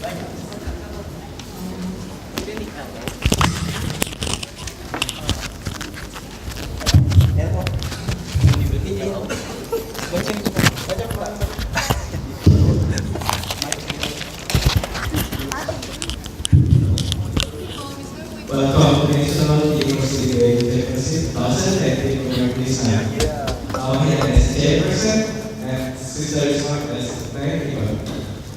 Welcome to National University Championship 2018 design. Our here as chairperson and Sister Ismark as technical.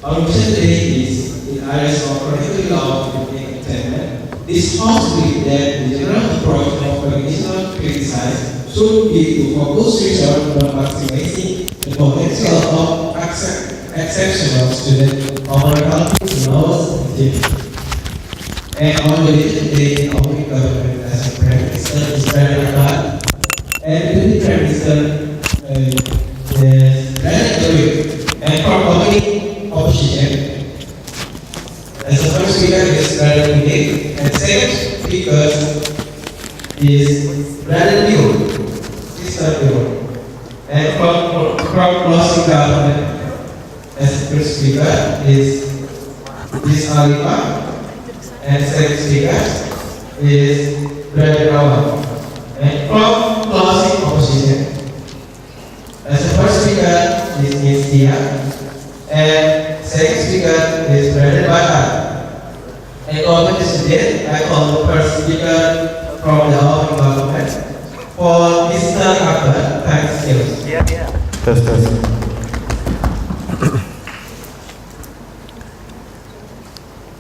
Our mission today is in areas of Chronically law and Attainment. This house believe that the general approach of organizational criticize should be to focus research on maximizing the potential of exceptional students over helping the lowest achievement. And on the day of the government as a prime minister is very hard. And the prime minister is very and from community opposition. As the first speaker is very unique, and second speaker is very new, Sister New. And from closing government as the first speaker is Miss Alima. And second speaker is Brother Rawan. And from closing opposition, as the first speaker is Ms. Tia, and second speaker is Brother Bata. And over this debate, I call the first speaker from the Honorable Government for Mr. Akbar. Thanks you. Test.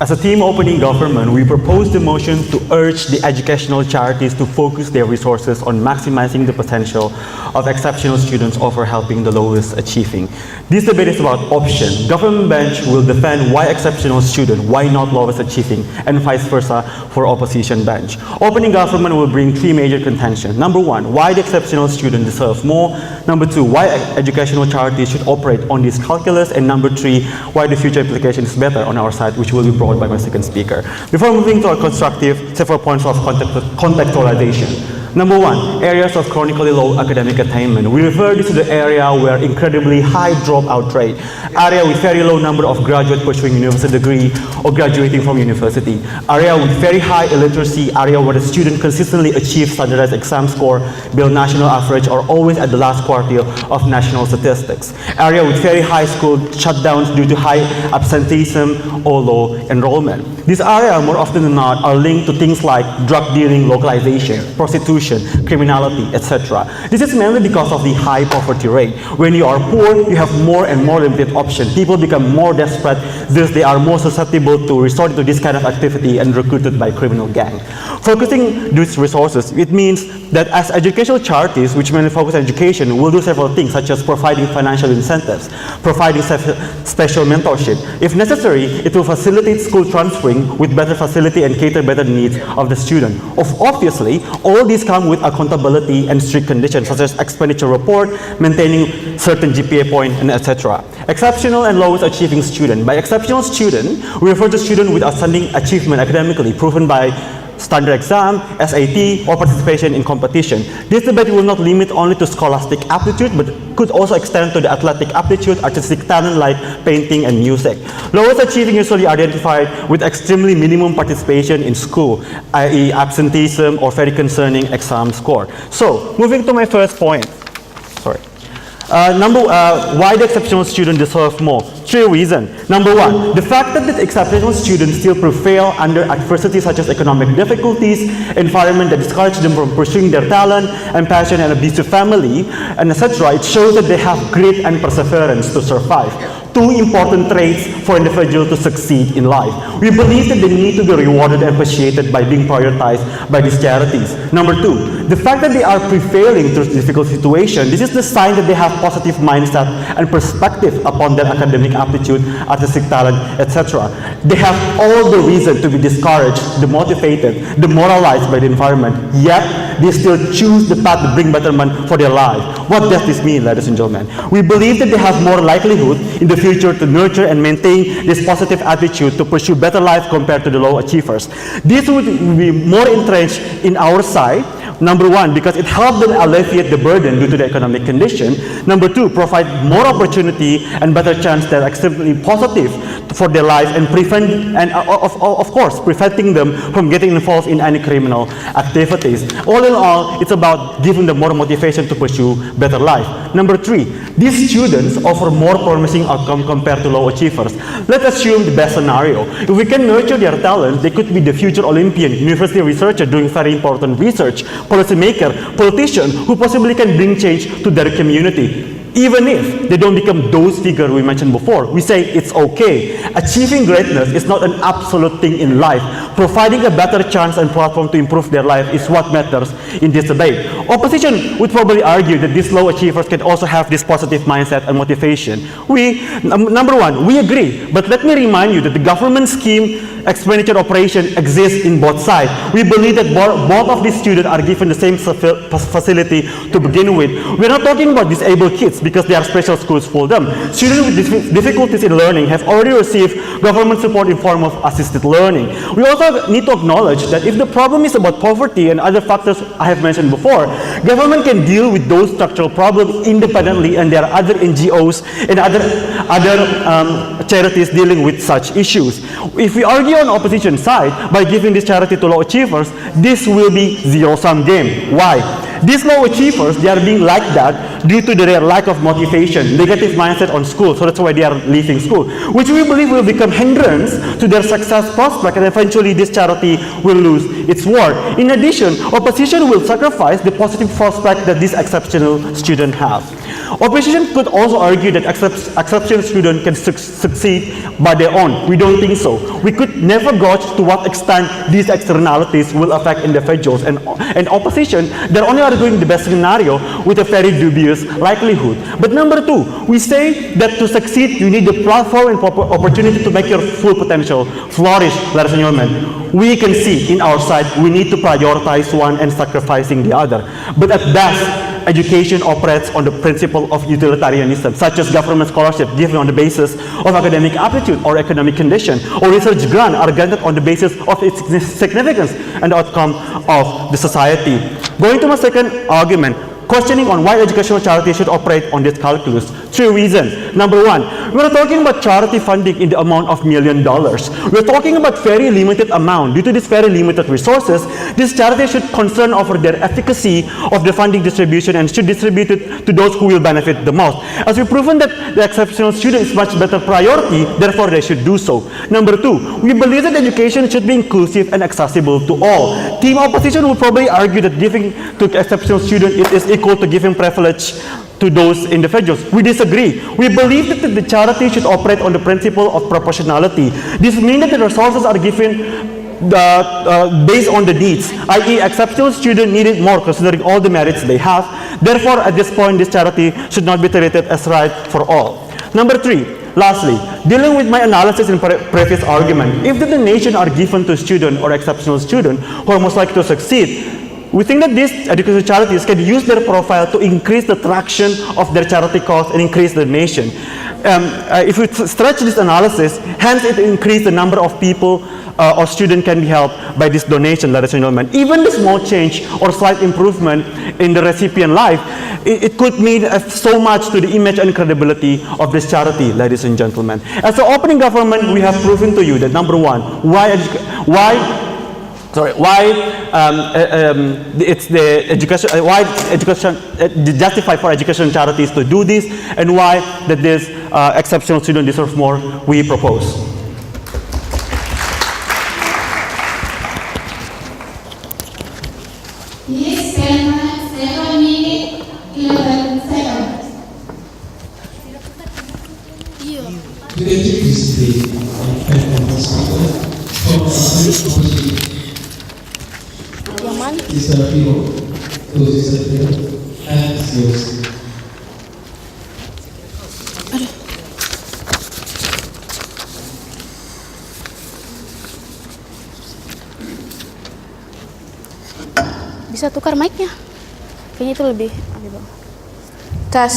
As a team opening government, we proposed the motion to urge the educational charities to focus their resources on maximizing the potential of exceptional students over helping the lowest achieving. This debate is about option. Government bench will defend why exceptional student, why not lowest achieving, and vice versa for opposition bench. Opening government will bring three major contention. Number one, why the exceptional student deserve more. Number two, why educational charities should operate on this calculus. And number three, why the future application is better on our side, which will be brought by my second speaker. Before moving to our constructive, several points of contextualization. Number one, areas of chronically low academic attainment. We refer this to the area where incredibly high dropout rate, area with very low number of graduates pursuing university degree or graduating from university, area with very high illiteracy, area where the student consistently achieves standardized exam score, build national average, or always at the last quartile of national statistics, area with very high school shutdowns due to high absenteeism or low enrollment. These areas, more often than not, are linked to things like drug dealing, localization, prostitution, criminality, etc. This is mainly because of the high poverty rate. When you are poor, you have more and more limited options. People become more desperate, thus they are more susceptible to resort to this kind of activity and recruited by criminal gang. Focusing these resources, it means that as educational charities, which mainly focus on education, will do several things, such as providing financial incentives, providing special mentorship. If necessary, it will facilitate school transferring with better facility and cater better needs of the student. Obviously, all these come with accountability and strict conditions, such as expenditure report, maintaining certain GPA point, and etc. Exceptional and lowest achieving student. By exceptional student, we refer to student with outstanding achievement academically, proven by standard exam, SAT, or participation in competition. This debate will not limit only to scholastic aptitude, but could also extend to the athletic aptitude, artistic talent like painting and music. Lowest achieving usually identified with extremely minimum participation in school, i.e. absenteeism or very concerning exam score. So, moving to my first point. Sorry. Why the exceptional student deserve more? Three reasons. Number one, the fact that the exceptional students still prevail under adversity such as economic difficulties, environment that discourage them from pursuing their talent and passion, and abusive family, and etc. It shows that they have grit and perseverance to survive. Two important traits for individuals to succeed in life. We believe that they need to be rewarded and appreciated by being prioritized by these charities. Number two, the fact that they are prevailing through difficult situation, this is the sign that they have positive mindset and perspective upon their academic aptitude, artistic talent, etc. They have all the reason to be discouraged, demotivated, demoralized by the environment, yet they still choose the path to bring betterment for their life. What does this mean, ladies and gentlemen? We believe that they have more likelihood in the future to nurture and maintain this positive attitude to pursue better life compared to the low achievers. This would be more entrenched in our side. Number one, because it helped them alleviate the burden due to the economic condition. Number two, provide more opportunity and better chance that are extremely positive for their life and of course, preventing them from getting involved in any criminal activities. All in all, it's about giving them more motivation to pursue better life. Number three, these students offer more promising outcome compared to low achievers. Let's assume the best scenario. If we can nurture their talent, they could be the future Olympian, university researcher doing very important research, policymaker, politician who possibly can bring change to their community. Even if they don't become those figures we mentioned before, we say it's okay. Achieving greatness is not an absolute thing in life. Providing a better chance and platform to improve their life is what matters in this debate. Opposition would probably argue that these low achievers can also have this positive mindset and motivation. Number one, we agree, but let me remind you that the government scheme expenditure operation exists in both sides. We believe that both of these students are given the same facility to begin with. We're not talking about disabled kids because there are special schools for them. Students with difficulties in learning have already received government support in form of assisted learning. We also need to acknowledge that if the problem is about poverty and other factors I have mentioned before, government can deal with those structural problems independently, and there are other NGOs and other charities dealing with such issues. If we argue on opposition side by giving this charity to low achievers, this will be zero-sum game. Why? These low achievers, they are being like that due to their lack of motivation, negative mindset on school, so that's why they are leaving school, which we believe will become hindrance to their success prospect, and eventually this charity will lose its worth. In addition, opposition will sacrifice the positive prospect that these exceptional students have. Opposition could also argue that exceptional students can succeed by their own. We don't think so. We could never gauge to what extent these externalities will affect individuals, and opposition, they're only arguing the best scenario with a very dubious likelihood. But number two, we say that to succeed, you need the platform and opportunity to make your full potential flourish, ladies and gentlemen. We can see in our side, we need to prioritize one and sacrificing the other. But at best, education operates on the principle of utilitarianism, such as government scholarship given on the basis of academic aptitude or economic condition, or research grant are granted on the basis of its significance and the outcome of the society. Going to my second argument, questioning on why educational charities should operate on this calculus. Three reasons. Number one, we're not talking about charity funding in the amount of $1 million. We're talking about very limited amount. Due to this very limited resources, this charity should concern over their efficacy of the funding distribution and should distribute it to those who will benefit the most. As we've proven that the exceptional student is much better priority, therefore they should do so. Number two, we believe that education should be inclusive and accessible to all. Team opposition will probably argue that giving to exceptional students is equal to giving privilege to those individuals. We disagree. We believe that the charity should operate on the principle of proportionality. This means that the resources are given based on the needs, i.e. exceptional students needed more considering all the merits they have. Therefore, at this point, this charity should not be treated as right for all. Number three, lastly, dealing with my analysis in previous argument, if the donation are given to student or exceptional student who are most likely to succeed, we think that these educational charities can use their profile to increase the traction of their charity cause and increase the donation. If we stretch this analysis, hence it increase the number of people or students can be helped by this donation, ladies and gentlemen. Even the small change or slight improvement in the recipient life, it could mean so much to the image and credibility of this charity, ladies and gentlemen. As the opening government, we have proven to you that number one, it's the education, why education justify for education charities to do this, and why that this exceptional student deserves more, we propose. Please stand by 7 minutes, 11 seconds. To introduce the independent speaker from the Sister Pio, to Sister Pio, and yours. Bisa tukar mic-nya? Kayaknya itu lebih. Tes.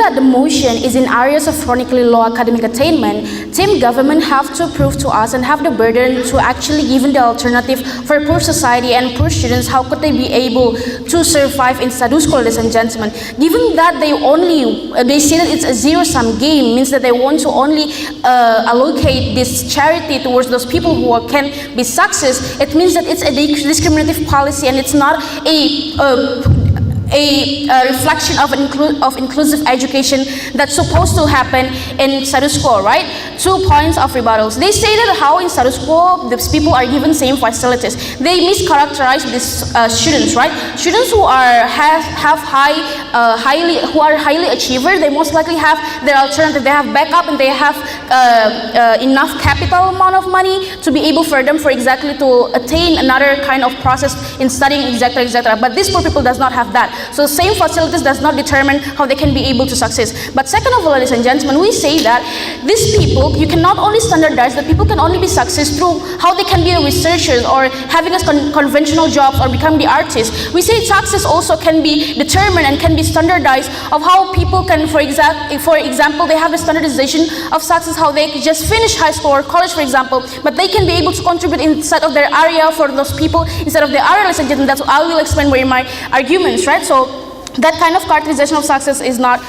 that the motion is in areas of chronically low academic attainment, team government have to prove to us and have the burden to actually give the alternative for poor society and poor students. How could they be able to survive in status quo, ladies and gentlemen? Given that they say that it's a zero-sum game, means that they want to only allocate this charity towards those people who can be success. It means that it's a discriminative policy, and it's not a reflection of inclusive education that's supposed to happen in status quo, right? 2 points of rebuttals. They say that how in status quo these people are given same facilities. They mischaracterize these students, right? Students who are highly achiever, they most likely have their alternative. They have backup and they have enough capital amount of money to be able for them, for exactly to attain another kind of process in studying, etc. But these poor people does not have that. So same facilities does not determine how they can be able to succeed. But second of all, ladies and gentlemen, we say that these people, you can not only standardize that people can only be successful through how they can be a researchers or having a conventional jobs or become the artist. We say success also can be determined and can be standardized of how people can, for example, they have a standardization of success, how they just finish high school or college, for example, but they can be able to contribute inside of their area for those people instead of their area, ladies and gentlemen. That's what I will explain in my arguments, right? So that kind of characterization of success is not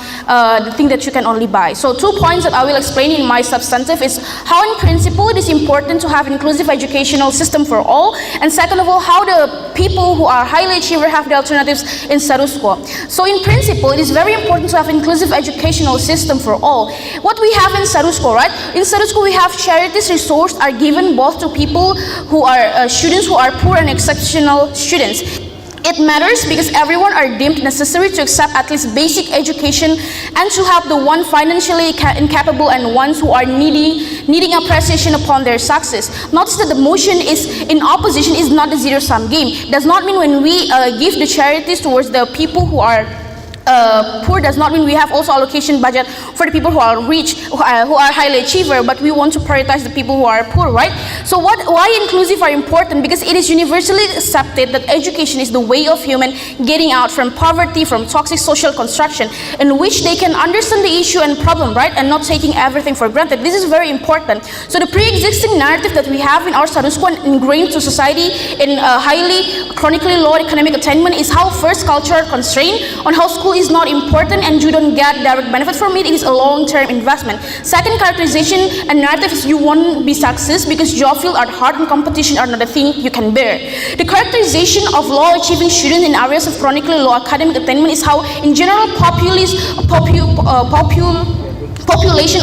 the thing that you can only buy. So 2 points that I will explain in my substantive is how in principle it is important to have inclusive educational system for all, and second of all, how the people who are highly achiever have the alternatives in status quo. So in principle, it is very important to have inclusive educational system for all. What we have in status quo, right? In status quo, we have charities resources are given both to people who are students who are poor and exceptional students. It matters because everyone are deemed necessary to accept at least basic education and to help the one financially incapable and ones who are needing appreciation upon their success. Notice that the motion is in opposition is not a zero-sum game. Does not mean when we give the charities towards the people who are poor does not mean we have also allocation budget for the people who are rich, who are highly achiever, but we want to prioritize the people who are poor, right? So why inclusive are important? Because it is universally accepted that education is the way of human getting out from poverty, from toxic social construction, in which they can understand the issue and problem, right? And not taking everything for granted. This is very important. So the pre-existing narrative that we have in our status quo ingrained to society in highly chronically low economic attainment is how first cultural constraint on how school is not important and you don't get direct benefit from it. It is a long-term investment. Second characterization and narrative is you won't be success because job field are hard and competition are not a thing you can bear. The characterization of low achieving students in areas of chronically low academic attainment is how in general population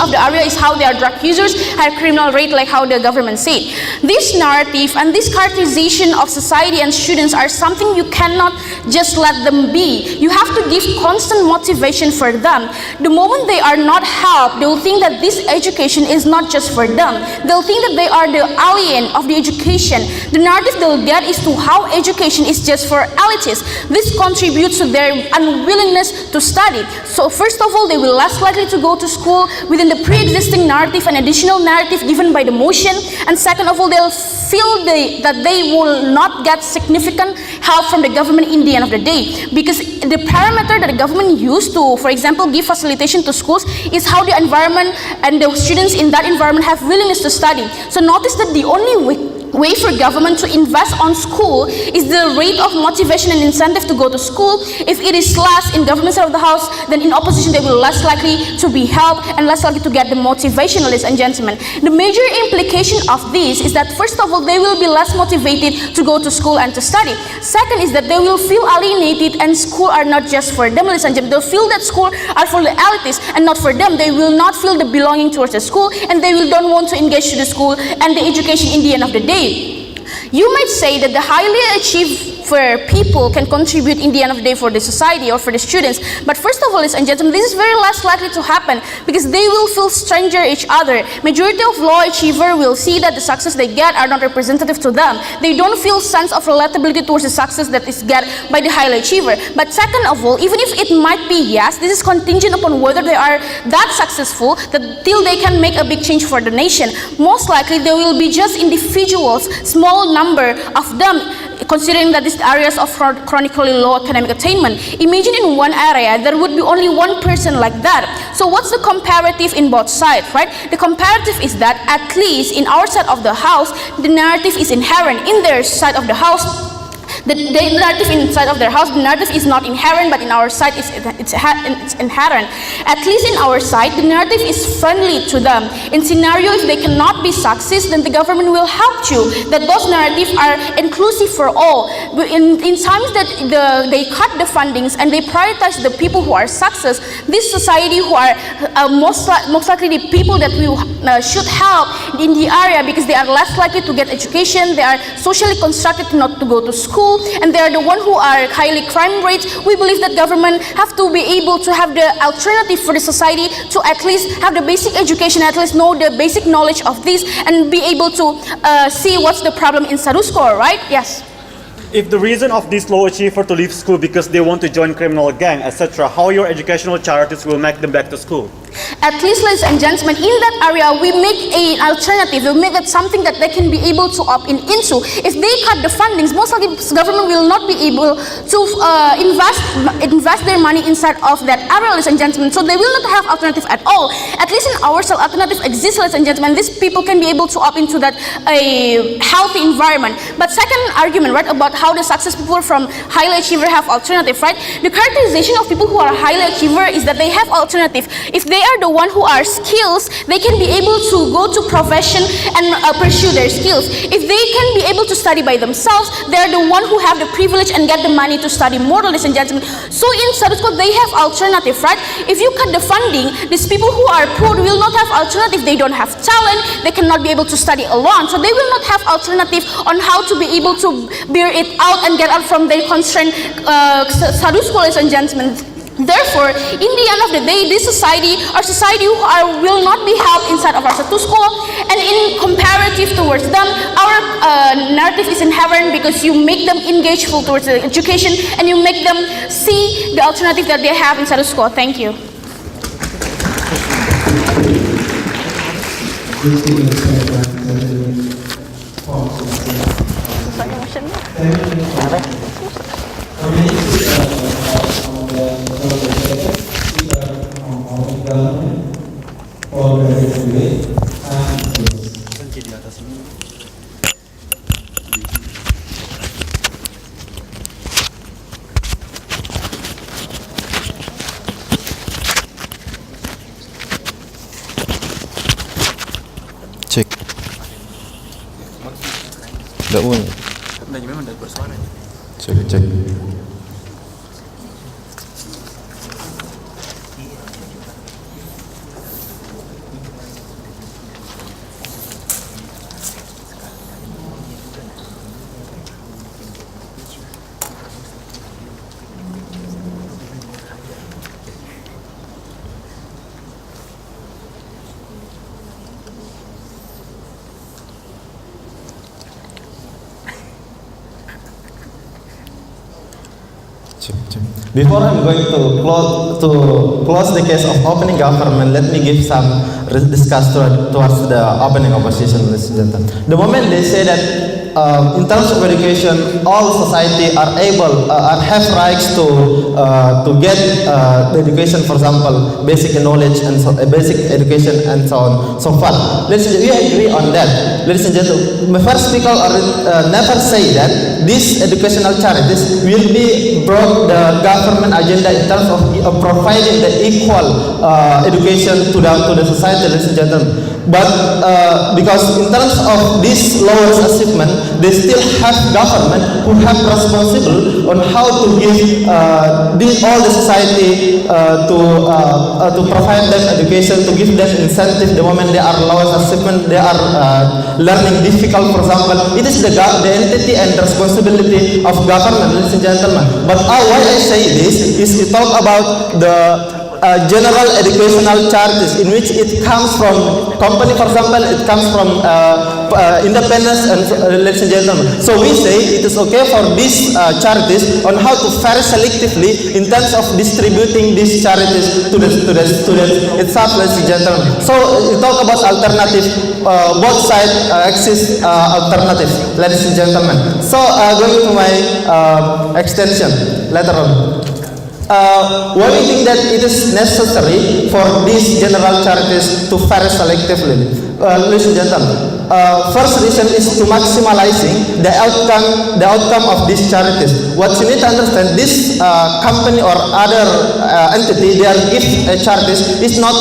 of the area is how they are drug users, high criminal rate, like how the government said. This narrative and this characterization of society and students are something you cannot just let them be. You have to give constant motivation for them. The moment they are not helped, they will think that this education is not just for them. They'll think that they are the alien of the education. The narrative they'll get is to how education is just for elitists. This contributes to their unwillingness to study. So first of all, they will less likely to go to school within the pre-existing narrative and additional narrative given by the motion, and second of all, they'll feel that they will not get significant help from the government in the end of the day, because the parameter that the government used to, for example, give facilitation to schools is how the environment and the students in that environment have willingness to study. So notice that the only way for government to invest on school is the rate of motivation and incentive to go to school. If it is less in government side of the house, then in opposition they will less likely to be helped and less likely to get the motivation, ladies and gentlemen. The major implication of this is that first of all, they will be less motivated to go to school and to study. Second is that they will feel alienated and school are not just for them, ladies and gentlemen. They'll feel that school are for the elitists and not for them. They will not feel the belonging towards the school, and they will don't want to engage to the school and the education in the end of the day. You might say that the highly achieved people can contribute in the end of the day for the society or for the students. But first of all, ladies and gentlemen, this is very less likely to happen because they will feel stranger each other. Majority of low achiever will see that the success they get are not representative to them. They don't feel sense of relatability towards the success that is get by the highly achiever. But second of all, even if it might be yes, this is contingent upon whether they are that successful that till they can make a big change for the nation. Most likely, there will be just individuals, small number of them considering that these areas of chronically low academic attainment, imagine in one area there would be only one person like that. So what's the comparative in both sides, right? The comparative is that at least in our side of the house, the narrative is inherent. In their side of the house, the narrative inside of their house, the narrative is not inherent, but in our side it's inherent. At least in our side, the narrative is friendly to them. In scenario, if they cannot be success, then the government will help you, that those narratives are inclusive for all. In times that they cut the fundings and they prioritize the people who are success, this society who are most likely the people that we should help in the area, because they are less likely to get education, they are socially constructed not to go to school, and they are the one who are highly crime rates. We believe that government have to be able to have the alternative for the society to at least have the basic education, at least know the basic knowledge of this, and be able to see what's the problem in status quo, right? Yes. If the reason of this low achiever to leave school because they want to join criminal gang, etc., how your educational charities will make them back to school? At least, ladies and gentlemen, in that area, we make an alternative. We make that something that they can be able to opt into. If they cut the fundings, most likely government will not be able to invest their money inside of that area, ladies and gentlemen. So they will not have alternative at all. At least in our cell, alternative exists, ladies and gentlemen. These people can be able to opt into that a healthy environment. But second argument, right, about how the success people from highly achiever have alternative, right? The characterization of people who are highly achiever is that they have alternative. If they are the one who are skills, they can be able to go to profession and pursue their skills. If they can be able to study by themselves, they are the one who have the privilege and get the money to study more, ladies and gentlemen. So in status quo, they have alternative, right? If you cut the funding, these people who are poor will not have alternative. They don't have talent. They cannot be able to study alone. So they will not have alternative on how to be able to bear it out and get out from their constraint status quo, ladies and gentlemen. Therefore, in the end of the day, this society, our society will not be helped inside of our status quo, and in comparative towards them, our narrative is inherent because you make them engageful towards the education and you make them see the alternative that they have in status quo. Thank you. Cek. Daun. Cek. Before I'm going to close the case of opening government, let me give some discuss towards the opening opposition, ladies and gentlemen. The moment they say that in terms of education, all society are able have rights to get the education, for example, basic knowledge and basic education and so on, so far. We agree on that, ladies and gentlemen. My first speaker never say that these educational charities will be brought the government agenda in terms of providing the equal education to the society, ladies and gentlemen. But because in terms of this lowest achievement, they still have government who have responsible on how to give all the society to provide them education, to give them incentive the moment they are lowest achievement, they are learning difficult, for example. It is the entity and responsibility of government, ladies and gentlemen. But why I say this is to talk about the general educational charities, in which it comes from company, for example, it comes from independence, and ladies and gentlemen. So we say it is okay for these charities on how to very selectively in terms of distributing these charities to the students itself, ladies and gentlemen. So we talk about alternative, both sides exist alternatives, ladies and gentlemen. So going to my extension later on. Why we think that it is necessary for these general charities to vary selectively? Ladies and gentlemen, first reason is to maximizing the outcome of these charities. What you need to understand, this company or other entity, they are give charities, it's not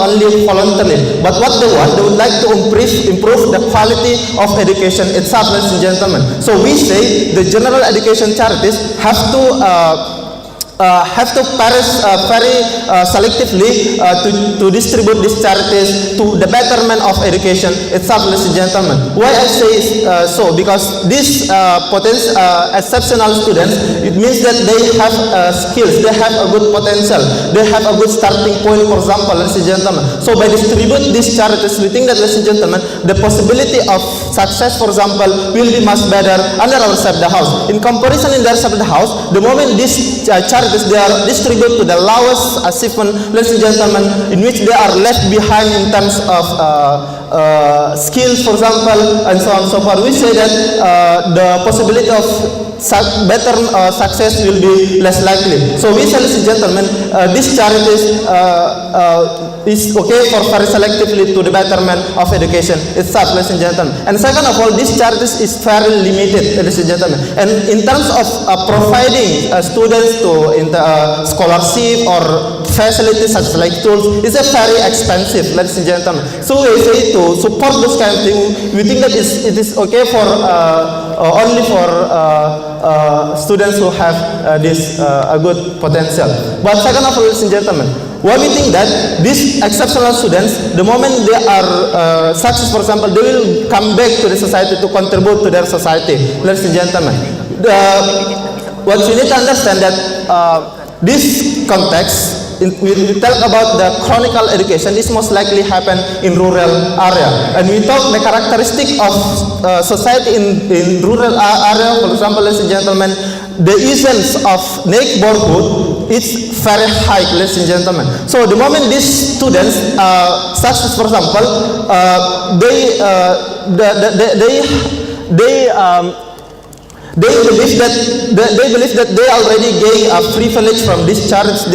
only voluntarily, but what they want, they would like to improve the quality of education itself, ladies and gentlemen. So we say the general education charities have to very selectively to distribute these charities to the betterment of education itself, ladies and gentlemen. Why I say so? Because these potential exceptional students, it means that they have skills, they have a good potential, they have a good starting point, for example, ladies and gentlemen. So by distribute these charities, we think that, ladies and gentlemen, the possibility of success, for example, will be much better under our side of the house. In comparison in their side of the house, the moment these charities, they are distributed to the lowest achievement, ladies and gentlemen, in which they are left behind in terms of skills, for example, and so on and so forth. We say that the possibility of better success will be less likely. So we say, ladies and gentlemen, these charities is okay for very selectively to the betterment of education itself, ladies and gentlemen. And second of all, these charities is very limited, ladies and gentlemen. And in terms of providing students to scholarship or facilities such like tools, is a very expensive, ladies and gentlemen. So we say to support those kind of things, we think that it is okay for only for students who have this a good potential. But second of all, ladies and gentlemen, why we think that these exceptional students, the moment they are successful, for example, they will come back to the society to contribute to their society, ladies and gentlemen. What you need to understand that this context, we talk about the chronicle education, this most likely happen in rural area. And we talk the characteristic of society in rural area, for example, ladies and gentlemen, the essence of neighborhood is very high, ladies and gentlemen. So the moment these students, such as for example, they believe that they already gain a privilege from these charities.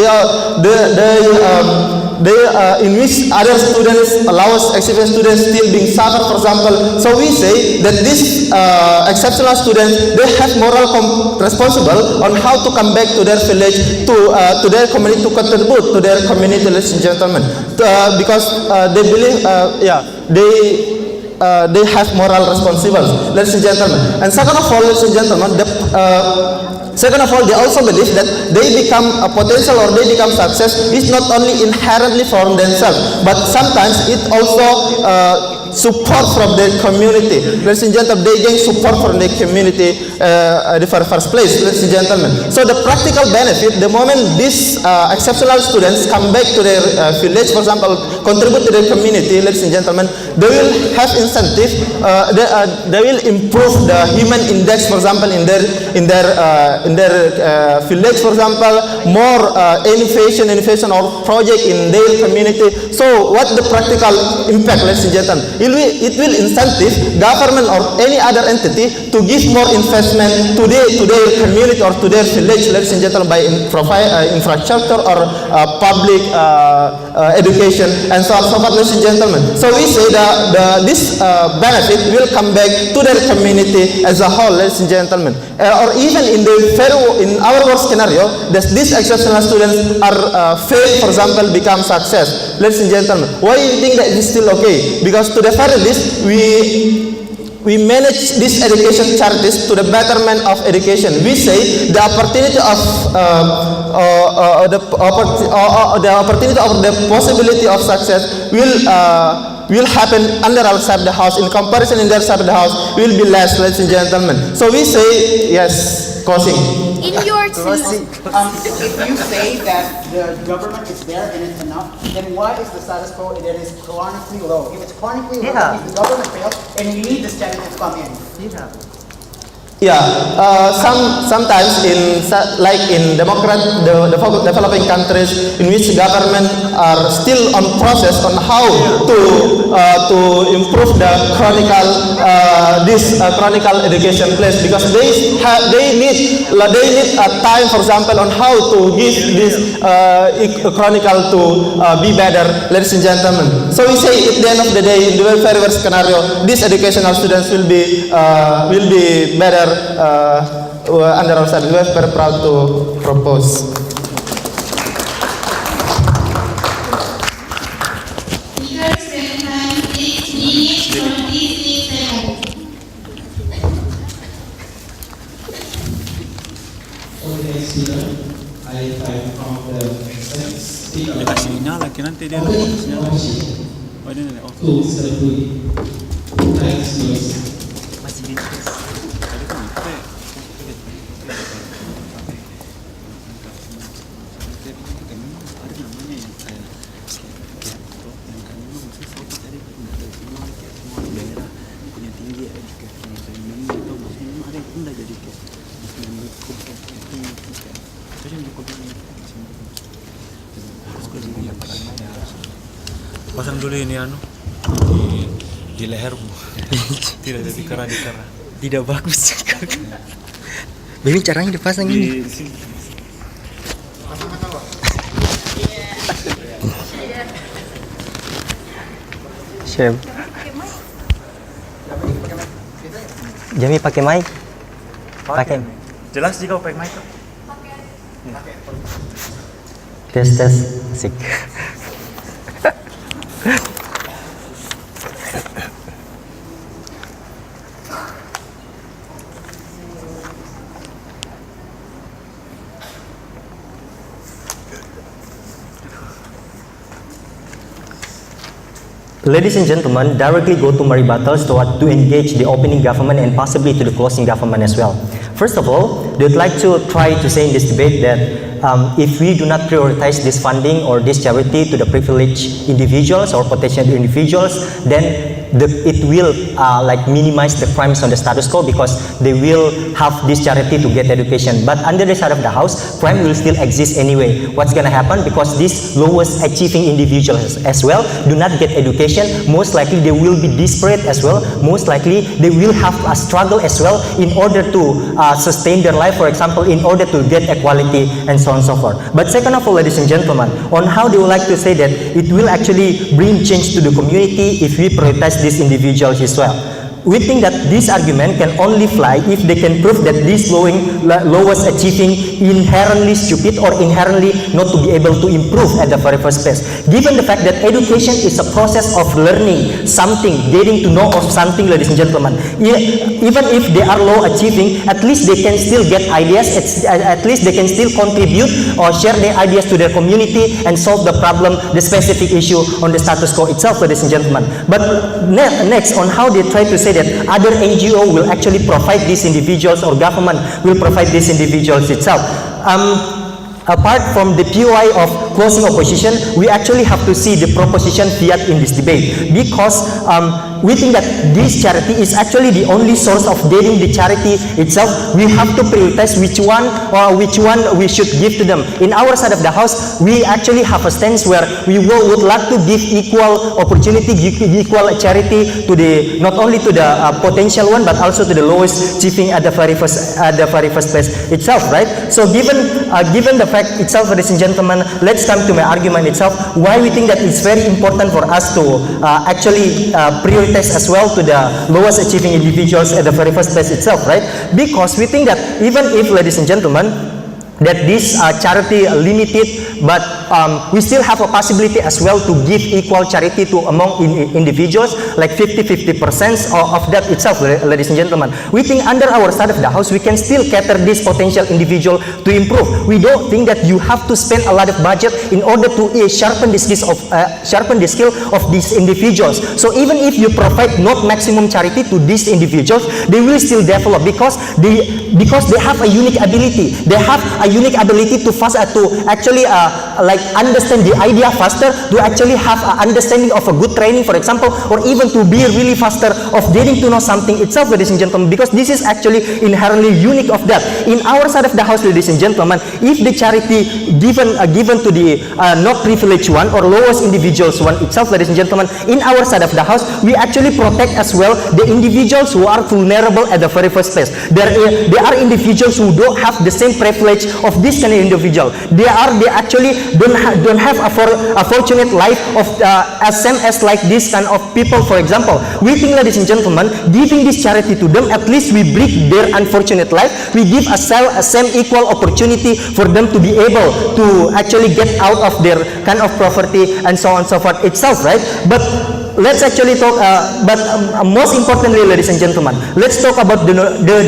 In which other students, allows exceptional students still being suffered, for example. So we say that these exceptional students, they have moral responsible on how to come back to their village, to their community, to contribute to their community, ladies and gentlemen, because they believe, they have moral responsibility, ladies and gentlemen. And second of all, ladies and gentlemen, second of all, they also believe that they become a potential or they become success is not only inherently from themselves, but sometimes it also support from their community. Ladies and gentlemen, they gain support from their community in the first place, ladies and gentlemen. So the practical benefit, the moment these exceptional students come back to their village, for example, contribute to their community, ladies and gentlemen, they will have incentive, they will improve the human index, for example, in their village, for example, more innovation or project in their community. So what the practical impact, ladies and gentlemen? It will incentive government or any other entity to give more investment to their community or to their village, ladies and gentlemen, by provide infrastructure or public education and so on, so forth, ladies and gentlemen. So we say that this benefit will come back to their community as a whole, ladies and gentlemen. Or even in our worst scenario, that these exceptional students are fail, for example, become success, ladies and gentlemen. Why do you think that it is still okay? Because to the very least, we manage these education charities to the betterment of education. We say the opportunity of the possibility of success will happen under our side of the house. In comparison, in their side of the house will be less, ladies and gentlemen. So we say yes, causing. in your If you say that the government is there and it's enough, then why is the status quo that is chronically low? If it's chronically low, that means the government failed, and we need this channel to come in. Yeah, sometimes like in the developing countries in which government are still on process on how to improve the chronicle education place, because they need a time, for example, on how to give this chronicle to be better, ladies and gentlemen. So we say at the end of the day, in the very worst scenario, these educational students will be better. Under our studies, we are very proud to propose. Speakers recognize 6 minutes for 36 seconds. For the next speaker, I invite from the next speaker. Dia kasih nyala lagi nanti dia Opening lepas nyala. motion Oh dia ni. Oh. to Mr. Budi. Thanks, yours. Masih di tadi kan kita. Ada namanya yang saya yang kami memang sesuatu dari semua daerah punya tinggi juga memang itu maksudnya ada yang rendah jadi ke pasang dulu ini di lehermu tidak jadi kera di kera Tidak bagus. Baby caranya dipasang ini. di sini. Shame. Jami pakai mic. Pakai. Jelas jika pakai mic. Tes asik. Ladies and gentlemen, directly go to my rebuttals to engage the opening government and possibly to the closing government as well. First of all, they would like to try to say in this debate that if we do not prioritize this funding or this charity to the privileged individuals or potential individuals, then it will like minimize the crimes on the status quo, because they will have this charity to get education. But under the side of the house, crime will still exist anyway. What's gonna happen? Because these lowest achieving individuals as well do not get education, most likely they will be desperate as well. Most likely they will have a struggle as well in order to sustain their life, for example, in order to get equality and so on and so forth. But second of all, ladies and gentlemen, on how they would like to say that it will actually bring change to the community if we prioritize these individuals as well. We think that this argument can only fly if they can prove that these lowest achieving inherently stupid or inherently not to be able to improve at the very first place. Given the fact that education is a process of learning something, getting to know of something, ladies and gentlemen, even if they are low achieving, at least they can still get ideas, at least they can still contribute or share their ideas to their community and solve the problem, the specific issue on the status quo itself, ladies and gentlemen. But next, on how they try to say that other NGO will actually provide these individuals or government will provide these individuals itself. Apart from the POI of closing opposition, we actually have to see the proposition fiat in this debate, because we think that this charity is actually the only source of getting the charity itself. We have to prioritize which one we should give to them. In our side of the house, we actually have a stance where we would like to give equal opportunity, equal charity to the not only to the potential one, but also to the lowest achieving at the very first place itself, right? So given the fact itself, ladies and gentlemen, let's come to my argument itself. Why we think that it's very important for us to actually prioritize as well to the lowest achieving individuals at the very first place itself, right? Because we think that even if, ladies and gentlemen, that this charity limited, but we still have a possibility as well to give equal charity to among individuals, like 50-50% of that itself, ladies and gentlemen. We think under our side of the house, we can still cater this potential individual to improve. We don't think that you have to spend a lot of budget in order to sharpen the skill of these individuals. So even if you provide not maximum charity to these individuals, they will still develop because they have a unique ability. They have a unique ability to actually like understand the idea faster, to actually have an understanding of a good training, for example, or even to be really faster of getting to know something itself, ladies and gentlemen, because this is actually inherently unique of that. In our side of the house, ladies and gentlemen, if the charity given to the not privileged one or lowest individuals one itself, ladies and gentlemen, in our side of the house, we actually protect as well the individuals who are vulnerable at the very first place. There are individuals who don't have the same privilege of this kind of individual. They actually don't have a fortunate life of as same as like this kind of people. For example, we think, ladies and gentlemen, giving this charity to them, at least we break their unfortunate life. We give a same equal opportunity for them to be able to actually get out of their kind of poverty and so on and so forth itself, right? But let's actually talk, most importantly, ladies and gentlemen, let's talk about the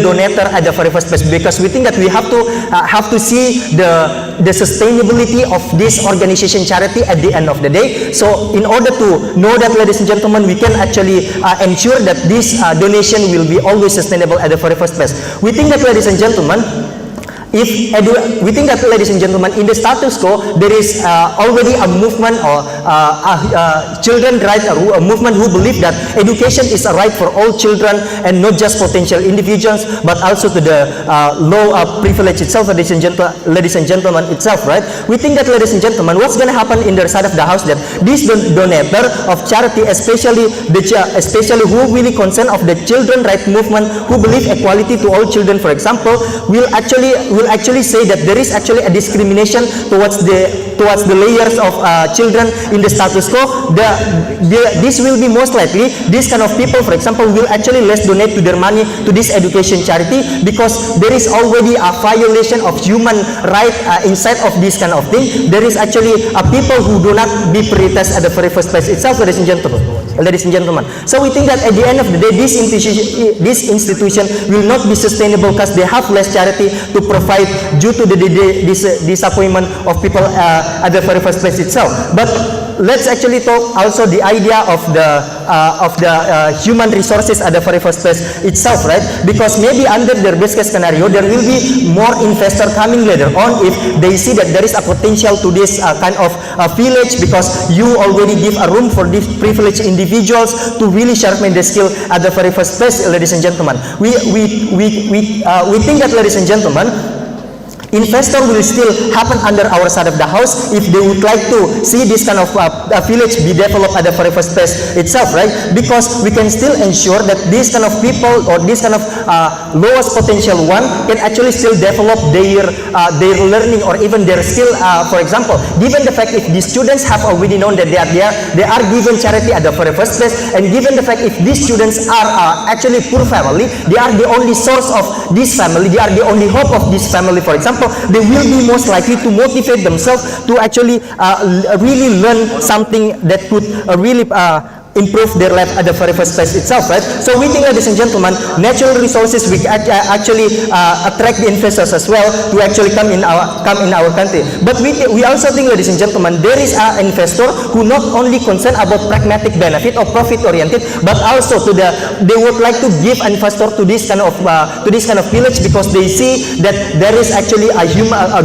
donator at the very first place, because we think that we have to see the sustainability of this organization charity at the end of the day. So in order to know that, ladies and gentlemen, we can actually ensure that this donation will be always sustainable at the very first place. We think that, ladies and gentlemen, we think that, ladies and gentlemen, in the status quo, there is already a movement or children right, a movement who believe that education is a right for all children and not just potential individuals, but also to the low privilege itself, ladies and gentlemen itself, right? We think that, ladies and gentlemen, what's going to happen in their side of the house, that this donator of charity, especially who really concerned of the children right movement, who believe equality to all children, for example, will actually say that there is actually a discrimination towards the layers of children in the status quo. This will be most likely, this kind of people, for example, will actually less donate to their money to this education charity, because there is already a violation of human right inside of this kind of thing. There is actually people who do not be prioritized at the very first place itself, ladies and gentlemen. So we think that at the end of the day, this institution will not be sustainable because they have less charity to provide due to the disappointment of people at the very first place itself. But let's actually talk also the idea of the human resources at the very first place itself, right? Because maybe under their best case scenario, there will be more investor coming later on if they see that there is a potential to this kind of village, because you already give a room for these privileged individuals to really sharpen the skill at the very first place, ladies and gentlemen. We think that, ladies and gentlemen, investor will still happen under our side of the house if they would like to see this kind of village be developed at the very first place itself, right? Because we can still ensure that this kind of people or this kind of lowest potential one can actually still develop their learning or even their skill. For example, given the fact if the students have already known that they are given charity at the very first place, and given the fact if these students are actually poor family, they are the only source of this family, they are the only hope of this family, for example, they will be most likely to motivate themselves to actually really learn something that could really improve their life at the very first place itself, right? So we think, ladies and gentlemen, natural resources we actually attract the investors as well to actually come in our country. But we also think, ladies and gentlemen, there is an investor who not only concerned about pragmatic benefit or profit oriented, but also they would like to give investor to this kind of village, because they see that there is actually a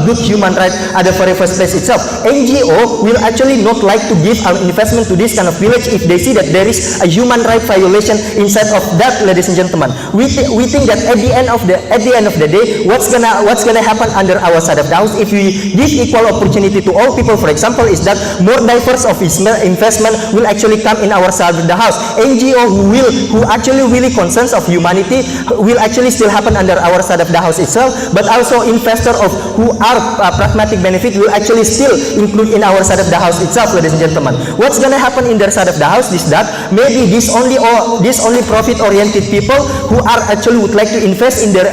good human right at the very first place itself. NGO will actually not like to give an investment to this kind of village if they see that there is a human right violation inside of that, ladies and gentlemen. We think that at the end of the day, what's gonna happen under our side of the house if we give equal opportunity to all people, for example, is that more diverse of investment will actually come in our side of the house. NGO who actually really concerns of humanity will actually still happen under our side of the house itself, but also investor of who are pragmatic benefit will actually still include in our side of the house itself, ladies and gentlemen. What's gonna happen in their side of the house? This that maybe these only profit-oriented people who are actually would like to invest in their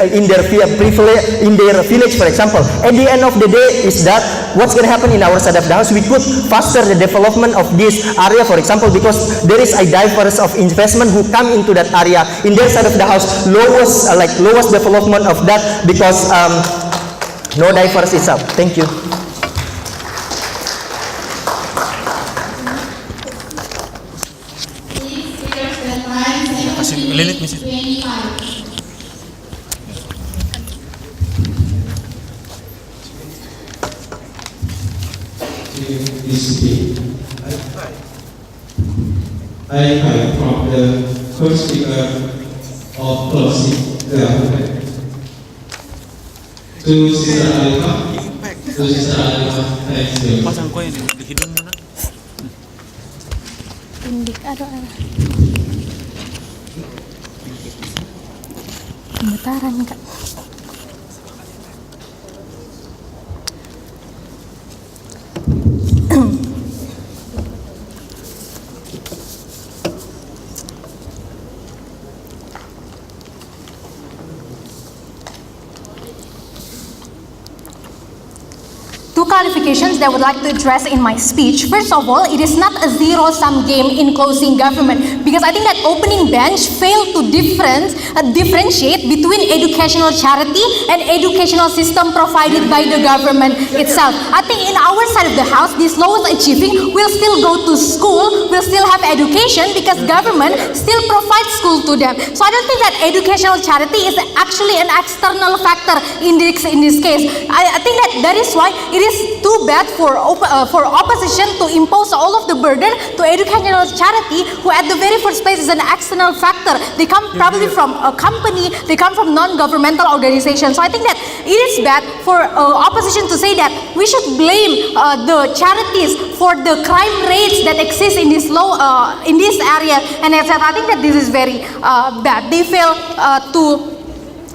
village, for example. At the end of the day, is that what's going to happen in our side of the house? We could faster the development of this area, for example, because there is a diverse of investment who come into that area. In their side of the house, lowest development of that because no diverse itself. Thank you. Lilit Mrs. I invite from the first speaker of closing the argument. To Sister Alima. To Sister Alima, thanks you. Pasang ko yun di hidung mo na. Tindik Pembentaran Kak. Two clarifications that I would like to address in my speech. First of all, it is not a zero-sum game in closing government, because I think that opening bench failed to differentiate between educational charity and educational system provided by the government itself. I think in our side of the house, these lowest achieving will still go to school, will still have education because government still provides school to them. So I don't think that educational charity is actually an external factor in this case. I think that is why it is too bad for opposition to impose all of the burden to educational charity, who at the very first place is an external factor. They come probably from a company, they come from non-governmental organizations. So I think that it is bad for opposition to say that we should blame the charities for the crime rates that exist in this area. And I think that this is very bad. They fail to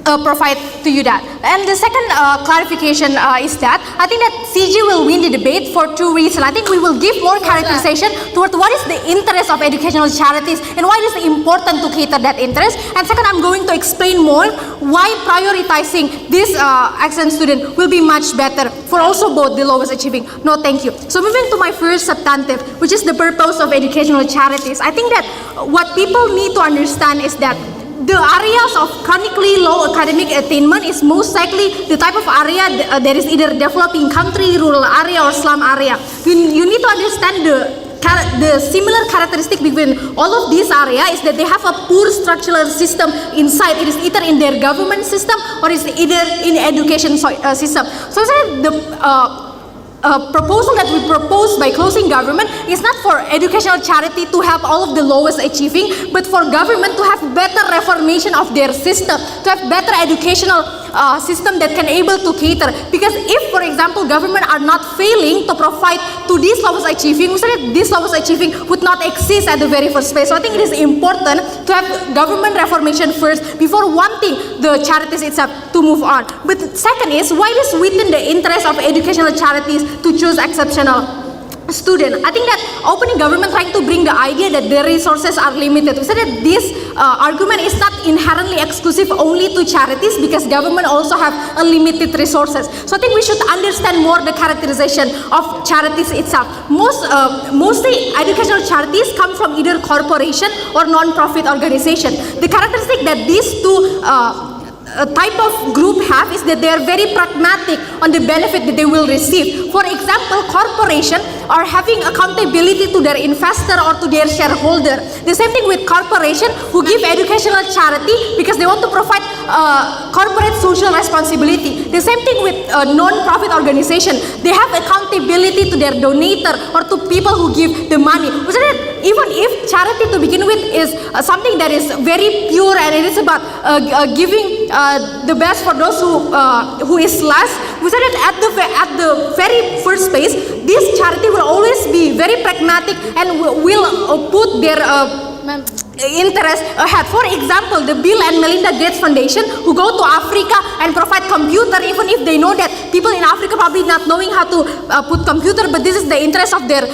provide to you that. And the second clarification is that I think that CG will win the debate for two reasons. I think we will give more characterization toward what is the interest of educational charities and why it is important to cater that interest. And second, I'm going to explain more why prioritizing this excellent student will be much better for also both the lowest achieving. No, thank you. So moving to my first substantive, which is the purpose of educational charities. I think that what people need to understand is that the areas of chronically low academic attainment is most likely the type of area that is either developing country, rural area, or slum area. You need to understand the similar characteristic between all of these areas is that they have a poor structural system inside. It is either in their government system or is either in education system. So the proposal that we propose by closing government is not for educational charity to help all of the lowest achieving, but for government to have better reformation of their system, to have better educational system that can able to cater. Because if, for example, government are not failing to provide to these lowest achieving, this lowest achieving would not exist at the very first place. So I think it is important to have government reformation first before wanting the charities itself to move on. But second is, why it is within the interest of educational charities to choose exceptional student. I think that opening government trying to bring the idea that their resources are limited. We said that this argument is not inherently exclusive only to charities, because government also have a limited resources. So I think we should understand more the characterization of charities itself. Mostly educational charities come from either corporation or non-profit organization. The characteristic that these two type of group have is that they are very pragmatic on the benefit that they will receive. For example, corporation are having accountability to their investor or to their shareholder. The same thing with corporation who give educational charity because they want to provide corporate social responsibility. The same thing with non-profit organization. They have accountability to their donator or to people who give the money. So that even if charity to begin with is something that is very pure and it is about giving the best for those who is less, we said that at the very first place, this charity will always be very pragmatic and will put their interest ahead. For example, the Bill and Melinda Gates Foundation, who go to Africa and provide computer, even if they know that people in Africa probably not knowing how to put computer, but this is the interest of their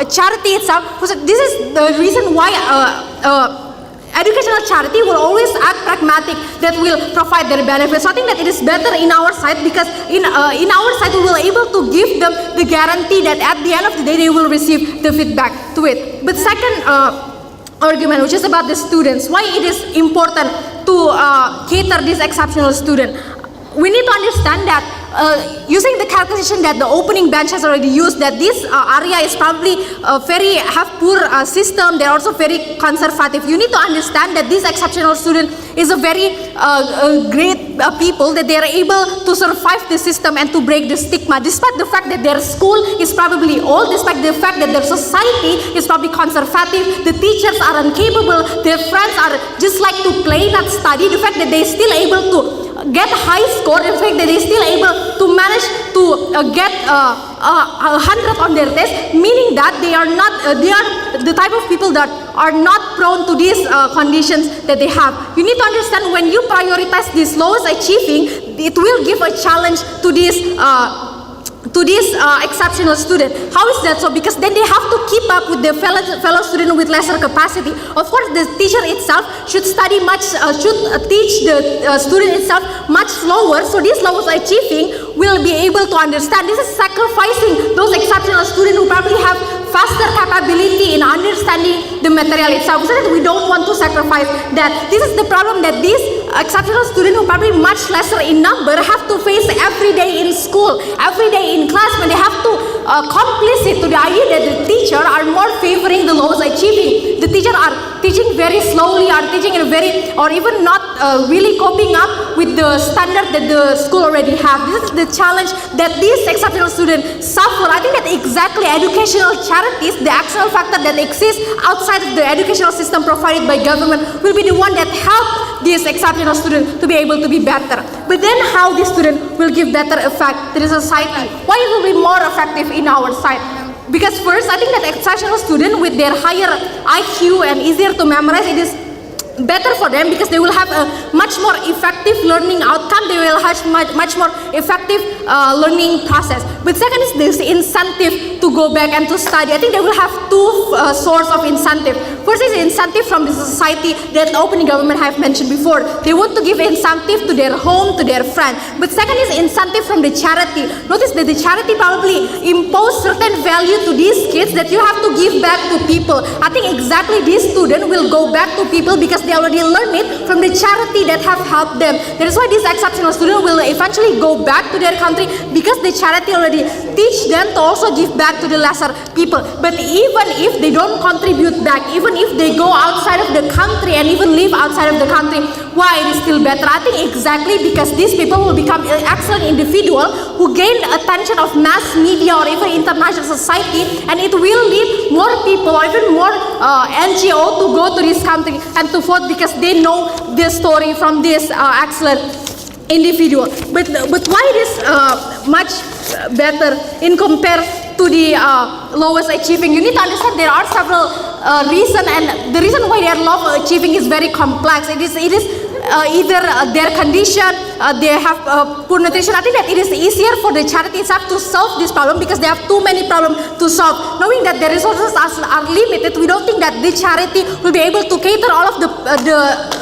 charity itself. So this is the reason why educational charity will always act pragmatic, that will provide their benefits. So I think that it is better in our side, because in our side we will able to give them the guarantee that at the end of the day they will receive the feedback to it. But second argument, which is about the students, why it is important to cater this exceptional student. We need to understand that using the calculation that the opening bench has already used, that this area is probably have poor system. They're also very conservative. You need to understand that this exceptional student is a very great people, that they are able to survive the system and to break the stigma, despite the fact that their school is probably old, despite the fact that their society is probably conservative, the teachers are incapable, their friends are just like to play, not study. The fact that they still able to get high score, in fact that they still able to manage to get 100 on their test, meaning that they are not they are the type of people that are not prone to these conditions that they have. You need to understand, when you prioritize this lowest achieving, it will give a challenge to this exceptional student. How is that so? Because then they have to keep up with their fellow student with lesser capacity. Of course, the teacher itself should study much, should teach the student itself much slower, so this lowest achieving will be able to understand. This is sacrificing those exceptional students who probably have faster capability in understanding the material itself. So that we don't want to sacrifice that. This is the problem that these exceptional students, who probably much lesser in number, have to face every day in school, every day in class, when they have to complicit to the idea that the teacher are more favoring the lowest achieving. The teacher are teaching very slowly, are teaching in a very, or even not really coping up with the standard that the school already have. This is the challenge that these exceptional students suffer. I think that exactly educational charities, the actual factor that exists outside of the educational system provided by government, will be the one that help these exceptional students to be able to be better. But then how this student will give better effect to the society? Why it will be more effective in our side? Because first, I think that exceptional student with their higher IQ and easier to memorize, it is better for them, because they will have a much more effective learning outcome. They will have much more effective learning process. But second is this incentive to go back and to study. I think they will have two sources of incentive. First is incentive from the society that opening government have mentioned before. They want to give incentive to their home, to their friend. But second is incentive from the charity. Notice that the charity probably impose certain value to these kids that you have to give back to people. I think exactly this student will go back to people because they already learned it from the charity that have helped them. That is why this exceptional student will eventually go back to their country, because the charity already teach them to also give back to the lesser people. But even if they don't contribute back, even if they go outside of the country and even live outside of the country, why it is still better? I think exactly because these people will become an excellent individual who gain the attention of mass media or even international society, and it will lead more people or even more NGO to go to this country and to vote, because they know this story from this excellent individual. But why it is much better in compare to the lowest achieving? You need to understand there are several reasons, and the reason why they are low achieving is very complex. It is either their condition, they have poor nutrition. I think that it is easier for the charity itself to solve this problem because they have too many problems to solve. Knowing that the resources are limited, we don't think that the charity will be able to cater all of the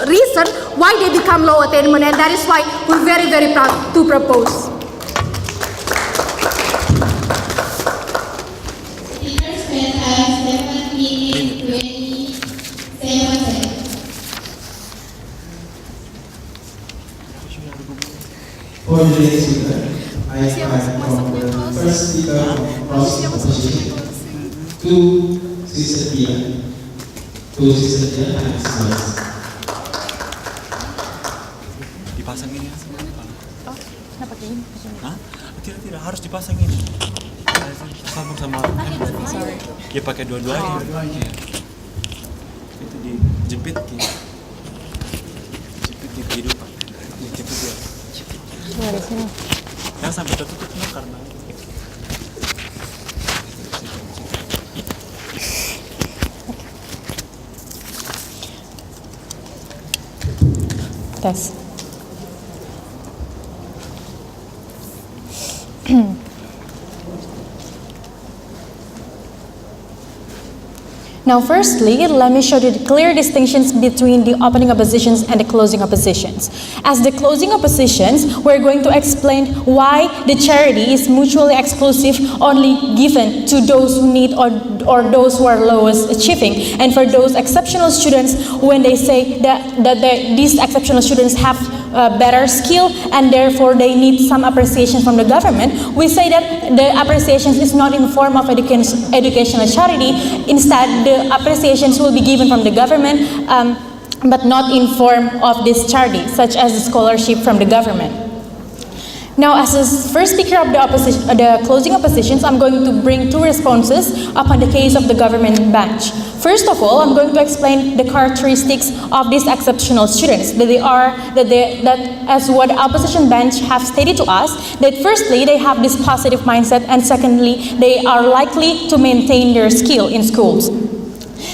reason why they become low attainment, and that is why we're very, very proud to propose. For the next speaker, I start from the first speaker from cross opposition to Sister Tia. To Sister Tia, and Sister. Dipasangin ya sama kepala. Oh, kenapa gini? Hah? Tidak, harus dipasangin. Sama-sama. Sorry. Ya pakai dua-duanya. Itu dijepit gitu. Jepit di kehidupan. Jepit dia. Dari sini. Yang sampai tertutup karena Test. Now, firstly, let me show you the clear distinctions between the opening oppositions and the closing oppositions. As the closing oppositions, we're going to explain why the charity is mutually exclusive, only given to those who need or those who are lowest achieving. And for those exceptional students, when they say that these exceptional students have better skill and therefore they need some appreciation from the government, we say that the appreciation is not in the form of educational charity. Instead, the appreciations will be given from the government, but not in form of this charity, such as a scholarship from the government. Now, as the first speaker of the closing oppositions, I'm going to bring two responses upon the case of the government bench. First of all, I'm going to explain the characteristics of these exceptional students. That as what the opposition bench have stated to us, that firstly, they have this positive mindset, and secondly, they are likely to maintain their skill in schools,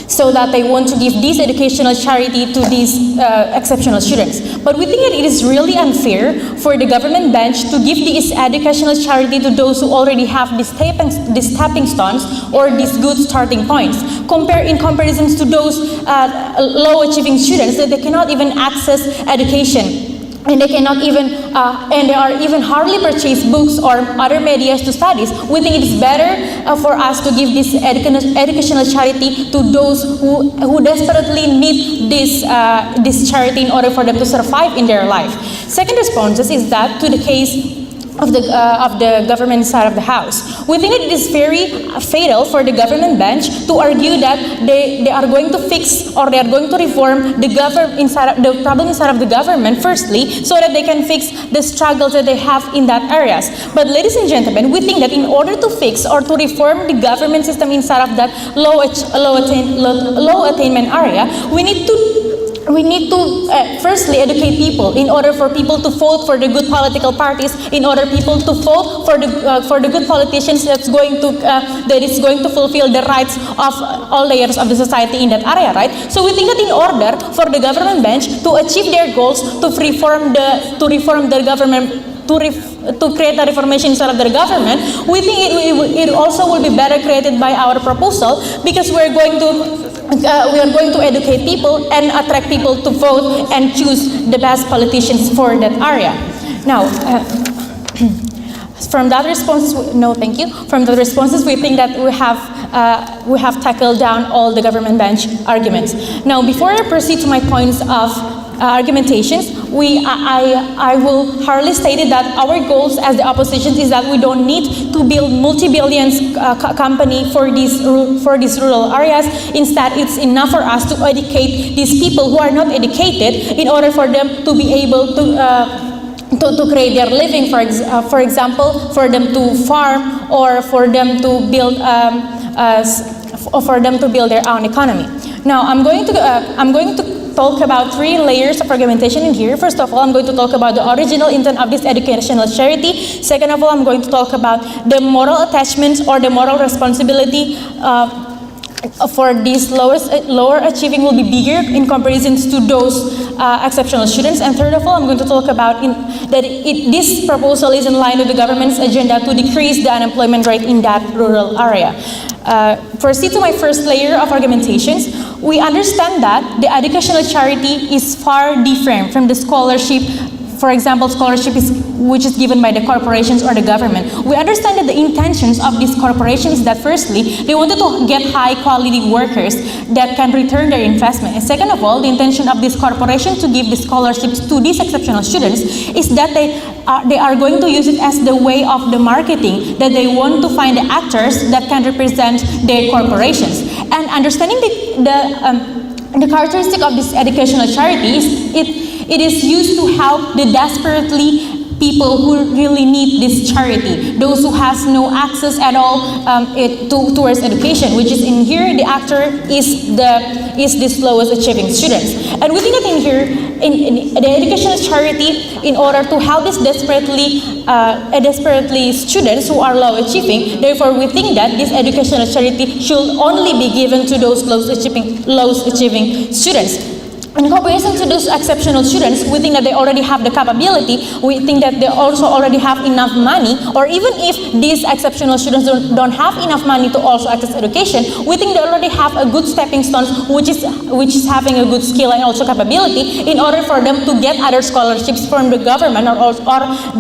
so that they want to give this educational charity to these exceptional students. But we think that it is really unfair for the government bench to give this educational charity to those who already have these stepping stones or these good starting points, in comparison to those low achieving students that they cannot even access education. And they cannot even, and they are even hardly purchase books or other media to studies. We think it is better for us to give this educational charity to those who desperately need this charity in order for them to survive in their life. Second response is that to the case of the government side of the house. We think it is very fatal for the government bench to argue that they are going to fix or they are going to reform the problem inside of the government firstly, so that they can fix the struggles that they have in that areas. But ladies and gentlemen, we think that in order to fix or to reform the government system inside of that low attainment area, we need to firstly educate people in order for people to vote for the good political parties, in order people to vote for the good politicians that is going to fulfill the rights of all layers of the society in that area, right? So we think that in order for the government bench to achieve their goals, to reform the government, to create a reformation inside of the government, we think it also will be better created by our proposal, because we are going to educate people and attract people to vote and choose the best politicians for that area. Now, from that response, no, thank you. From the responses, we think that we have tackled down all the government bench arguments. Now, before I proceed to my points of argumentations, I will hardly state it that our goals as the opposition is that we don't need to build multi-billions company for these rural areas. Instead, it's enough for us to educate these people who are not educated in order for them to be able to create their living, for example, for them to farm or for them to build their own economy. Now, I'm going to talk about three layers of argumentation in here. First of all, I'm going to talk about the original intent of this educational charity. Second of all, I'm going to talk about the moral attachments or the moral responsibility for these lower achieving will be bigger in comparison to those exceptional students. And third of all, I'm going to talk about this proposal is in line with the government's agenda to decrease the unemployment rate in that rural area. Proceed to my first layer of argumentations. We understand that the educational charity is far different from the scholarship. For example, scholarship which is given by the corporations or the government. We understand that the intentions of these corporations is that firstly, they wanted to get high quality workers that can return their investment. And second of all, the intention of this corporation to give the scholarships to these exceptional students is that they are going to use it as the way of the marketing, that they want to find the actors that can represent their corporations. And understanding the characteristic of this educational charity is it is used to help the desperately people who really need this charity, those who has no access at all towards education, which is in here the actor is this lowest achieving students. And we think that in here, in the educational charity, in order to help this desperately students who are low achieving, therefore we think that this educational charity should only be given to those low achieving students. in comparison to those exceptional students, we think that they already have the capability, we think that they also already have enough money, or even if these exceptional students don't have enough money to also access education, we think they already have a good stepping stone, which is having a good skill and also capability in order for them to get other scholarships from the government or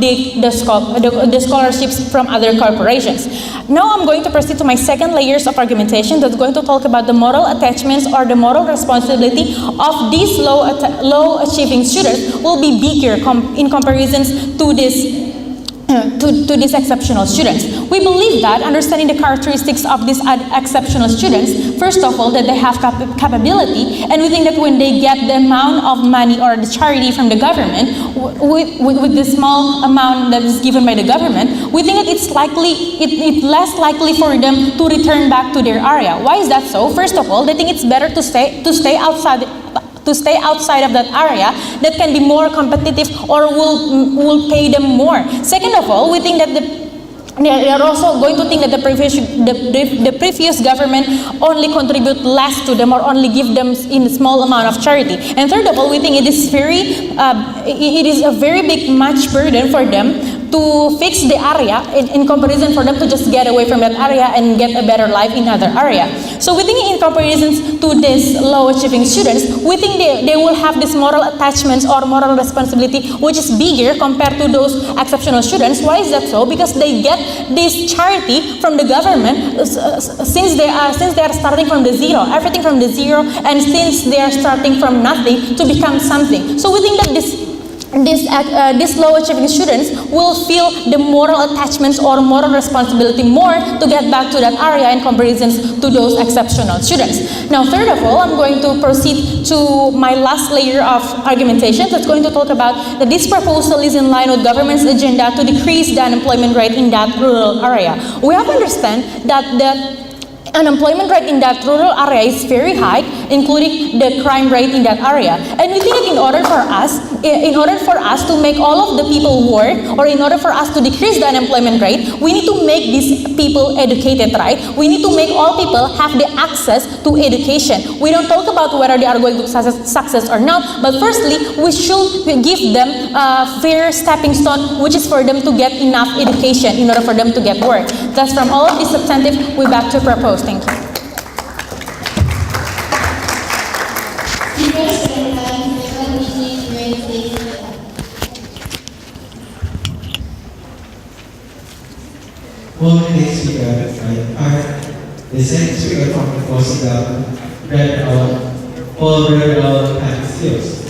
the scholarships from other corporations. Now I'm going to proceed to my second layers of argumentation that's going to talk about the moral attachments or the moral responsibility of these low achieving students will be bigger in comparison to these exceptional students. We believe that understanding the characteristics of these exceptional students, first of all, that they have capability, and we think that when they get the amount of money or the charity from the government, with the small amount that is given by the government, we think that it's less likely for them to return back to their area. Why is that so? First of all, they think it's better to stay outside of that area that can be more competitive or will pay them more. Second of all, we think that they are also going to think that the previous government only contribute less to them or only give them in a small amount of charity. And third of all, we think it is a very big much burden for them to fix the area in comparison for them to just get away from that area and get a better life in other area. So we think in comparison to these low achieving students, we think they will have this moral attachments or moral responsibility which is bigger compared to those exceptional students. Why is that so? Because they get this charity from the government since they are starting from the zero, everything from the zero, and since they are starting from nothing to become something. So we think that these low achieving students will feel the moral attachments or moral responsibility more to get back to that area in comparison to those exceptional students. Now, third of all, I'm going to proceed to my last layer of argumentation that's going to talk about that this proposal is in line with government's agenda to decrease the unemployment rate in that rural area. We have to understand that the unemployment rate in that rural area is very high, including the crime rate in that area. And we think that in order for us to make all of the people work, or in order for us to decrease the unemployment rate, we need to make these people educated, right? We need to make all people have the access to education. We don't talk about whether they are going to success or not, but firstly, we should give them a fair stepping stone, which is for them to get enough education in order for them to get work. Thus, from all of these substantive, we back to propose. Thank you. All the next speaker are the second speaker from the closing government, read all read our time skills.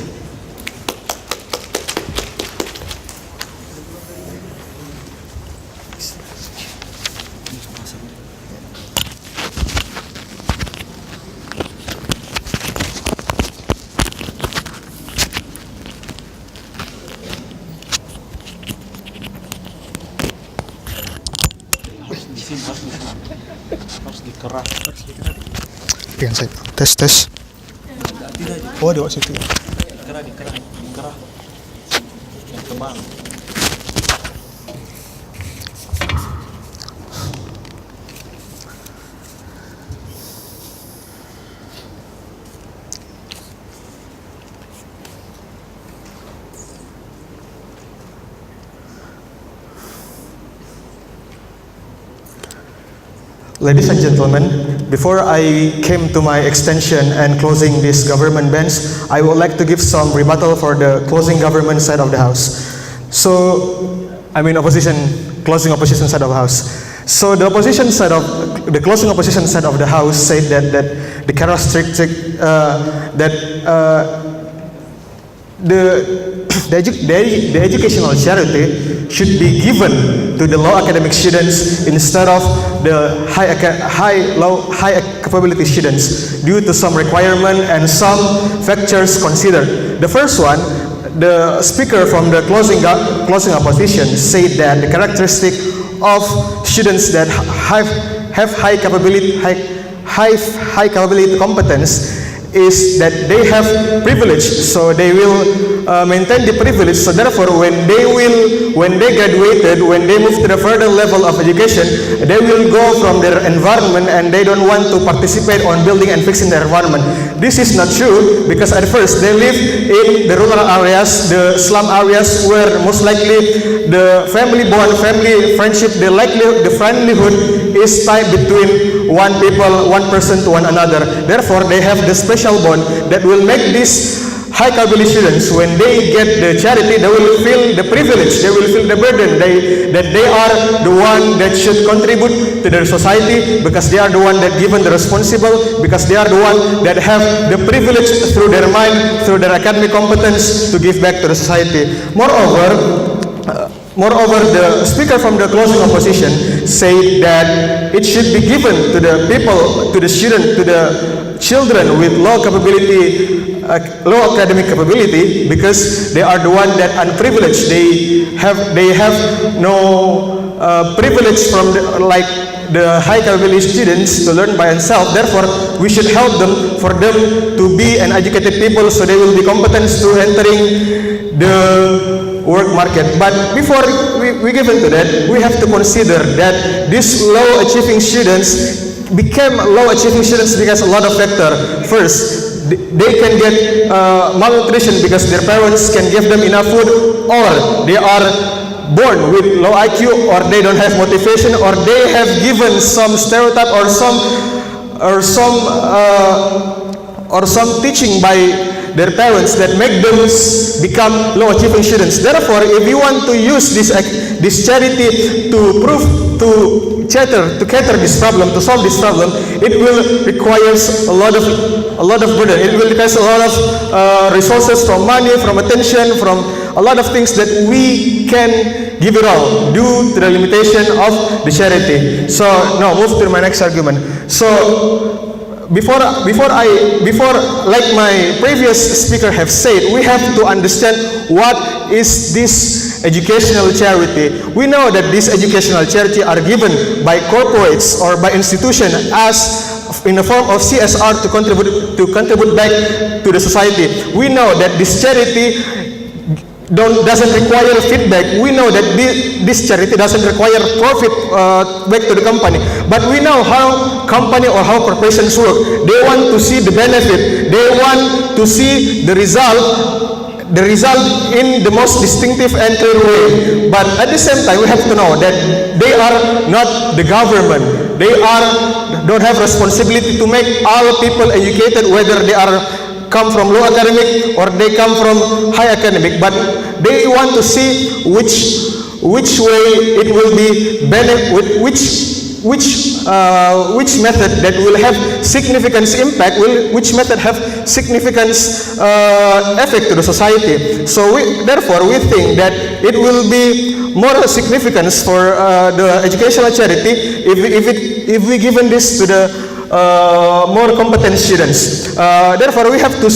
Yang saya tes. Oh, ada situ. Dikerah. Yang kebang. Ladies and gentlemen, before I came to my extension and closing this government bench, I would like to give some rebuttal for the closing government side of the house. So, closing opposition side of the house. So the closing opposition side of the house said that the characteristic the educational charity should be given to the low academic students instead of the high capability students due to some requirement and some factors considered. The first one, the speaker from the closing opposition said that the characteristic of students that have high capability competence is that they have privilege, so they will maintain the privilege. So therefore, when they graduated, when they move to the further level of education, they will go from their environment and they don't want to participate on building and fixing their environment. This is not true, because at first they live in the rural areas, the slum areas, where most likely the family bond, family friendship, the friendlyhood is tied between one people, one person to one another. Therefore, they have the special bond that will make these high capability students, when they get the charity, they will feel the privilege, they will feel the burden, that they are the one that should contribute to their society, because they are the one that given the responsible, because they are the one that have the privilege through their mind, through their academic competence, to give back to the society. Moreover, the speaker from the closing opposition said that it should be given to the people, to the student, to the children with low academic capability, because they are the one that unprivileged. They have no privilege from the high capability students to learn by themselves. Therefore, we should help them, for them to be an educated people, so they will be competent to entering the work market. But before we give into that, we have to consider that these low achieving students became low achieving students because a lot of factors. First, they can get malnutrition because their parents can give them enough food, or they are born with low IQ, or they don't have motivation, or they have given some stereotype or some teaching by their parents that make them become low achieving students. Therefore, if you want to use this charity to cater this problem, to solve this problem, it will requires a lot of burden. It will require a lot of resources, from money, from attention, from a lot of things that we can give it all due to the limitation of the charity. So now move to my next argument. So before like my previous speaker have said, we have to understand what is this educational charity. We know that these educational charity are given by corporates or by institutions as in the form of CSR to contribute back to the society. We know that this charity doesn't require feedback. We know that this charity doesn't require profit back to the company. But we know how company or how corporations work. They want to see the benefit. They want to see the result in the most distinctive and clear way. But at the same time, we have to know that they are not the government. They don't have responsibility to make all people educated, whether they come from low academic or they come from high academic, but they want to see which way it will be which method that will have significant impact, which method have significant effect to the society. So therefore we think that it will be more significance for the educational charity if we given this to the more competent students. Therefore, we have to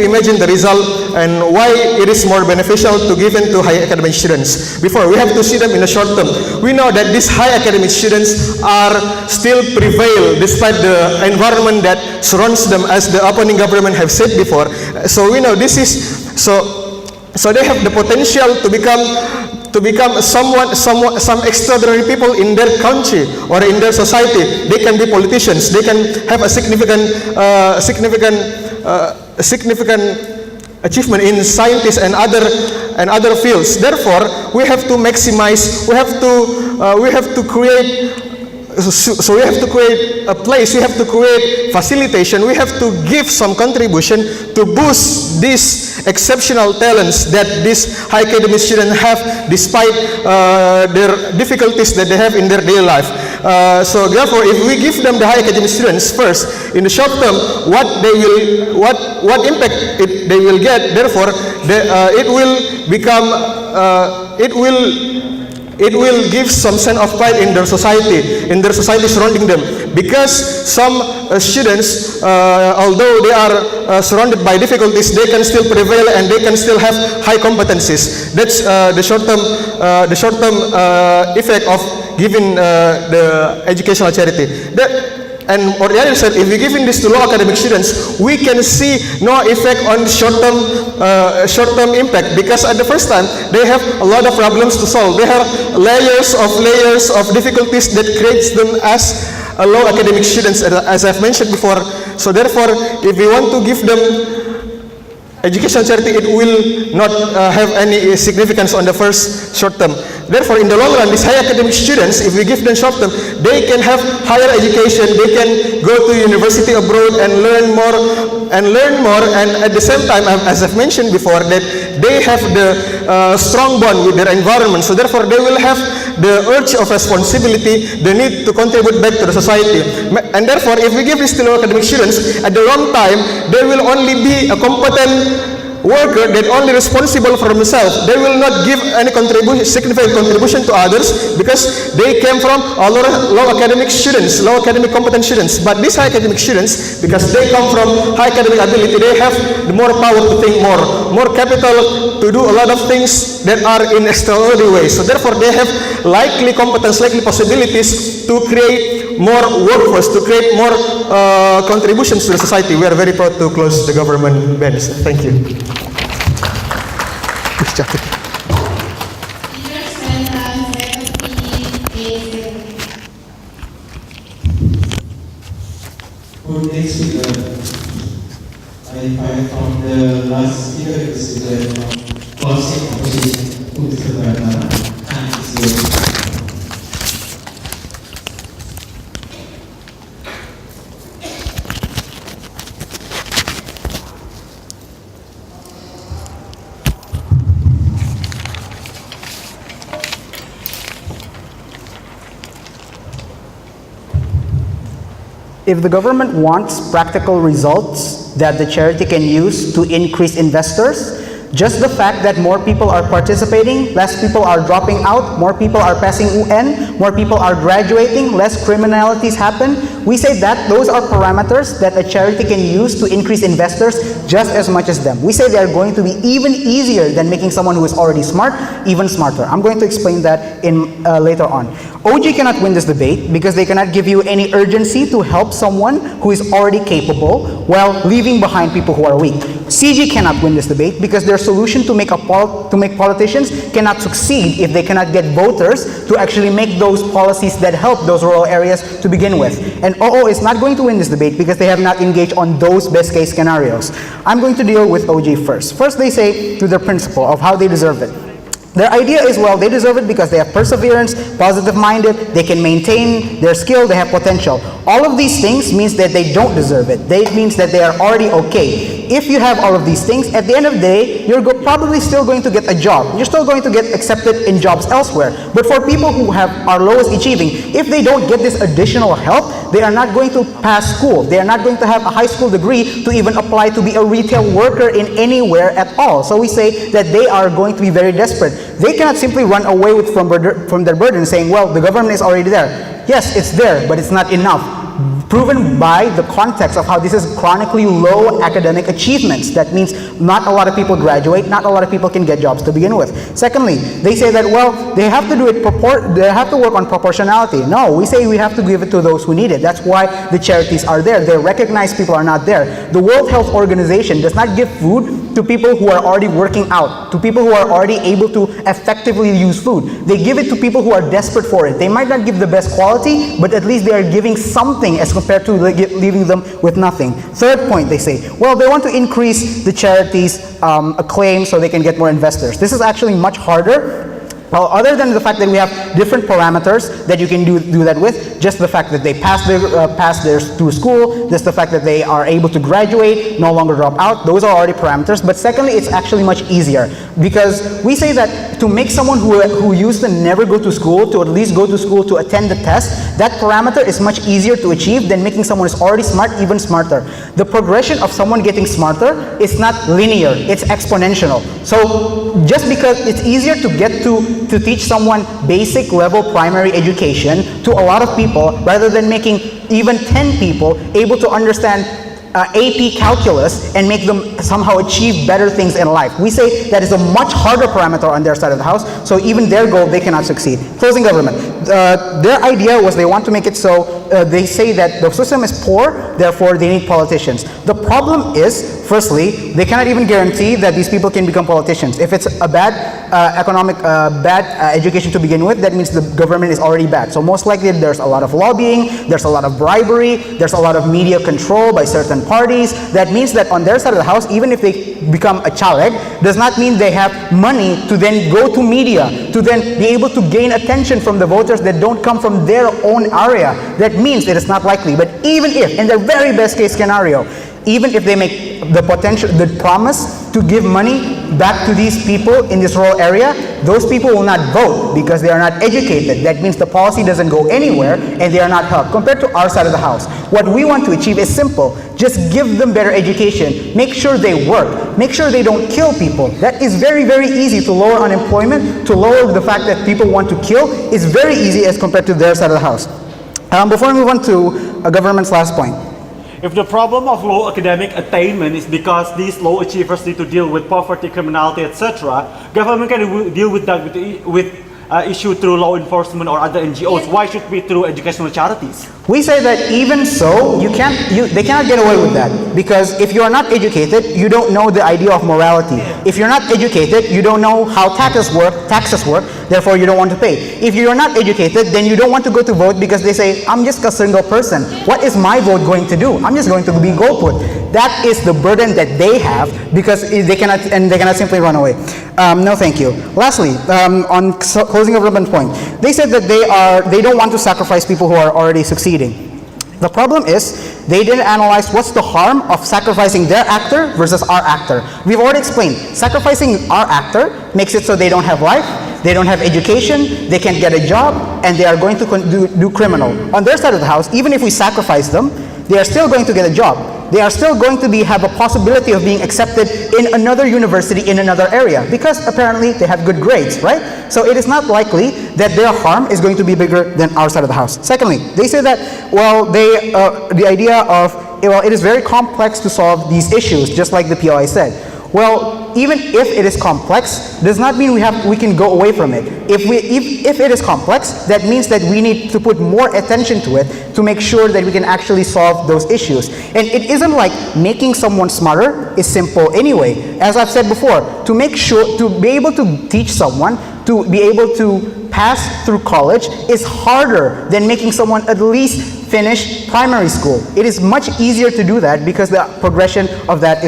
imagine the result and why it is more beneficial to give in to high academic students. Before, we have to see them in the short term. We know that these high academic students are still prevail despite the environment that surrounds them, as the opening government have said before. So we know this is so they have the potential to become some extraordinary people in their country or in their society. They can be politicians. They can have a significant achievement in scientists and other fields. Therefore, we have to maximize. We have to create. So we have to create a place, we have to create facilitation, we have to give some contribution to boost these exceptional talents that these high academic students have despite their difficulties that they have in their daily life. So therefore, if we give them the high academic students first, in the short term, what impact they will get, therefore, it will give some sense of pride in their society surrounding them. Because some students, although they are surrounded by difficulties, they can still prevail and they can still have high competencies. That's the short-term effect of giving the educational charity. And on the other side, if we giving this to low academic students, we can see no effect on short-term impact, because at the first time they have a lot of problems to solve. They have layers of difficulties that creates them as low academic students, as I've mentioned before. So therefore, if we want to give them educational charity, it will not have any significance on the first short term. Therefore, in the long run, these high academic students, if we give them short term, they can have higher education, they can go to university abroad and learn more, and at the same time, as I've mentioned before, that they have the strong bond with their environment. So therefore, they will have the urge of responsibility, the need to contribute back to the society. And therefore, if we give this to low academic students, at the wrong time, they will only be a competent worker that only responsible for themselves. They will not give any significant contribution to others, because they came from low academic students, low academic competent students. But these high academic students, because they come from high academic ability, they have more power to think more capital to do a lot of things that are in extraordinary ways. So therefore, they have likely competence, likely possibilities to create more workforce, to create more contributions to the society. We are very proud to close the government bench. Thank you. For next speaker, I find from the last speaker, this is the closing opposition to Mr. Bernard, and it's If the government wants practical results that the charity can use to increase investors, just the fact that more people are participating, less people are dropping out, more people are passing UN, more people are graduating, less criminalities happen, we say that those are parameters that a charity can use to increase investors just as much as them. We say they are going to be even easier than making someone who is already smart even smarter. I'm going to explain that in later on. OG cannot win this debate because they cannot give you any urgency to help someone who is already capable while leaving behind people who are weak. CG cannot win this debate because their solution to make politicians cannot succeed if they cannot get voters to actually make those policies that help those rural areas to begin with. And OO is not going to win this debate because they have not engaged on those best case scenarios. I'm going to deal with OG first. First, they say to their principle of how they deserve it. Their idea is, well, they deserve it because they have perseverance, positive-minded, they can maintain their skill, they have potential. All of these things means that they don't deserve it. It means that they are already okay. If you have all of these things, at the end of the day, you're probably still going to get a job. You're still going to get accepted in jobs elsewhere. But for people who are lowest achieving, if they don't get this additional help, they are not going to pass school. They are not going to have a high school degree to even apply to be a retail worker in anywhere at all. So we say that they are going to be very desperate. They cannot simply run away from their burden saying, well, the government is already there. Yes, it's there, but it's not enough. Proven by the context of how this is chronically low academic achievements. That means not a lot of people graduate, not a lot of people can get jobs to begin with. Secondly, they say that, well, they have to do it, they have to work on proportionality. No, we say we have to give it to those who need it. That's why the charities are there. They recognize people are not there. The World Health Organization does not give food to people who are already working out, to people who are already able to effectively use food. They give it to people who are desperate for it. They might not give the best quality, but at least they are giving something as compared to leaving them with nothing. Third point, they say, well, they want to increase the charities' acclaim so they can get more investors. This is actually much harder. Well, other than the fact that we have different parameters that you can do that with, just the fact that they pass theirs through school, just the fact that they are able to graduate, no longer drop out, those are already parameters. But secondly, it's actually much easier because we say that to make someone who used to never go to school to at least go to school to attend the test, that parameter is much easier to achieve than making someone who's already smart even smarter. The progression of someone getting smarter is not linear, it's exponential. So just because it's easier to get to teach someone basic level primary education to a lot of people rather than making even 10 people able to understand AP calculus and make them somehow achieve better things in life. We say that is a much harder parameter on their side of the house, so even their goal, they cannot succeed. Closing government. their idea was they want to make it so they say that the system is poor, therefore they need politicians. The problem is, firstly, they cannot even guarantee that these people can become politicians. If it's a bad education to begin with, that means the government is already bad. So most likely there's a lot of lobbying, there's a lot of bribery, there's a lot of media control by certain parties. That means that on their side of the house, even if they become a chaleg, does not mean they have money to then go to media, to then be able to gain attention from the voters that don't come from their own area. That means it is not likely. But even if, in the very best case scenario, even if they make the promise to give money back to these people in this rural area, those people will not vote because they are not educated. That means the policy doesn't go anywhere and they are not helped. Compared to our side of the house, what we want to achieve is simple. Just give them better education. Make sure they work. Make sure they don't kill people. That is very, very easy to lower unemployment, to lower the fact that people want to kill. Is very easy as compared to their side of the house. Before we move on to a government's last point. If the problem of low academic attainment is because these low achievers need to deal with poverty, criminality, etc., government can deal with that with issue through law enforcement or other NGOs. Why should it be through educational charities? We say that even so, they cannot get away with that, because if you are not educated, you don't know the idea of morality. If you're not educated, you don't know how taxes work, therefore you don't want to pay. If you're not educated, then you don't want to go to vote because they say, I'm just a single person. What is my vote going to do? I'm just going to be golput. That is the burden that they have because they cannot simply run away. No, thank you. Lastly, on closing of Ruben's point, they said that they don't want to sacrifice people who are already succeeding. The problem is they didn't analyze what's the harm of sacrificing their actor versus our actor. We've already explained, sacrificing our actor makes it so they don't have life, they don't have education, they can't get a job, and they are going to do criminal. On their side of the house, even if we sacrifice them, they are still going to get a job. They are still going to have a possibility of being accepted in another university in another area because apparently they have good grades, right? So it is not likely that their harm is going to be bigger than our side of the house. Secondly, they say that, well, the idea of, well, it is very complex to solve these issues, just like the POI said. Well, even if it is complex, does not mean we can go away from it. If it is complex, that means that we need to put more attention to it to make sure that we can actually solve those issues. And it isn't like making someone smarter is simple anyway. As I've said before, to be able to teach someone, to be able to pass through college is harder than making someone at least finish primary school. It is much easier to do that because the progression of that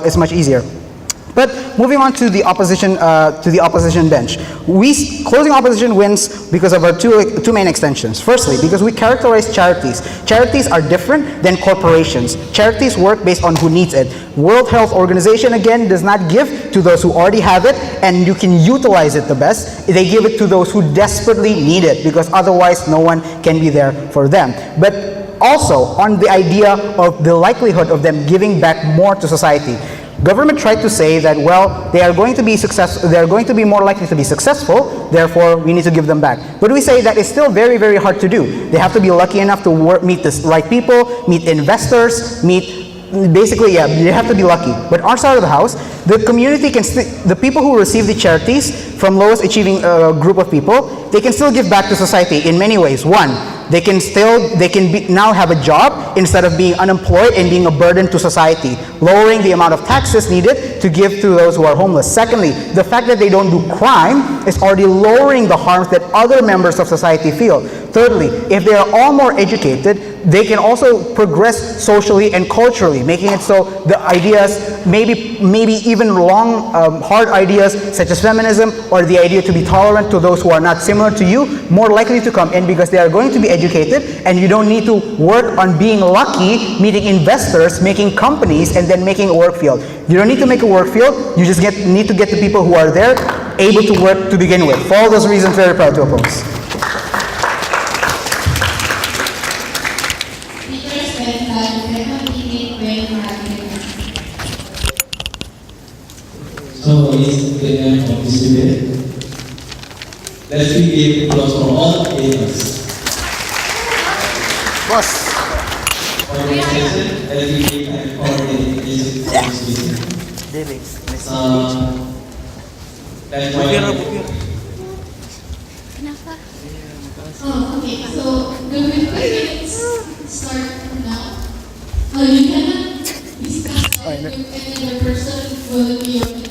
is much easier. But moving on to the opposition bench, closing opposition wins because of our two main extensions. Firstly, because we characterize charities. Charities are different than corporations. Charities work based on who needs it. World Health Organization, again, does not give to those who already have it and you can utilize it the best. They give it to those who desperately need it because otherwise no one can be there for them. But also on the idea of the likelihood of them giving back more to society. Government tried to say that, well, they are going to be successful, they are going to be more likely to be successful, therefore we need to give them back. But we say that it's still very, very hard to do. They have to be lucky enough to meet the right people, meet investors, basically, yeah, you have to be lucky. But our side of the house, the community the people who receive the charities from lowest achieving group of people, they can still give back to society in many ways. One, they can now have a job instead of being unemployed and being a burden to society, lowering the amount of taxes needed to give to those who are homeless. Secondly, the fact that they don't do crime is already lowering the harms that other members of society feel. Thirdly, if they are all more educated, they can also progress socially and culturally, making it so the ideas, maybe even hard ideas such as feminism or the idea to be tolerant to those who are not similar to you, more likely to come in because they are going to be educated and you don't need to work on being lucky, meeting investors, making companies, and then making a work field. You don't need to make a work field, you just need to get the people who are there able to work to begin with. For all those reasons, very proud to oppose. So is the end of this debate. Let's give applause for all papers. Boss. Organization, LLDikti and coordinating for this meeting. That's why. Kenapa? Okay, so the 15 minutes start from now. You cannot discuss with any other person, volunteer,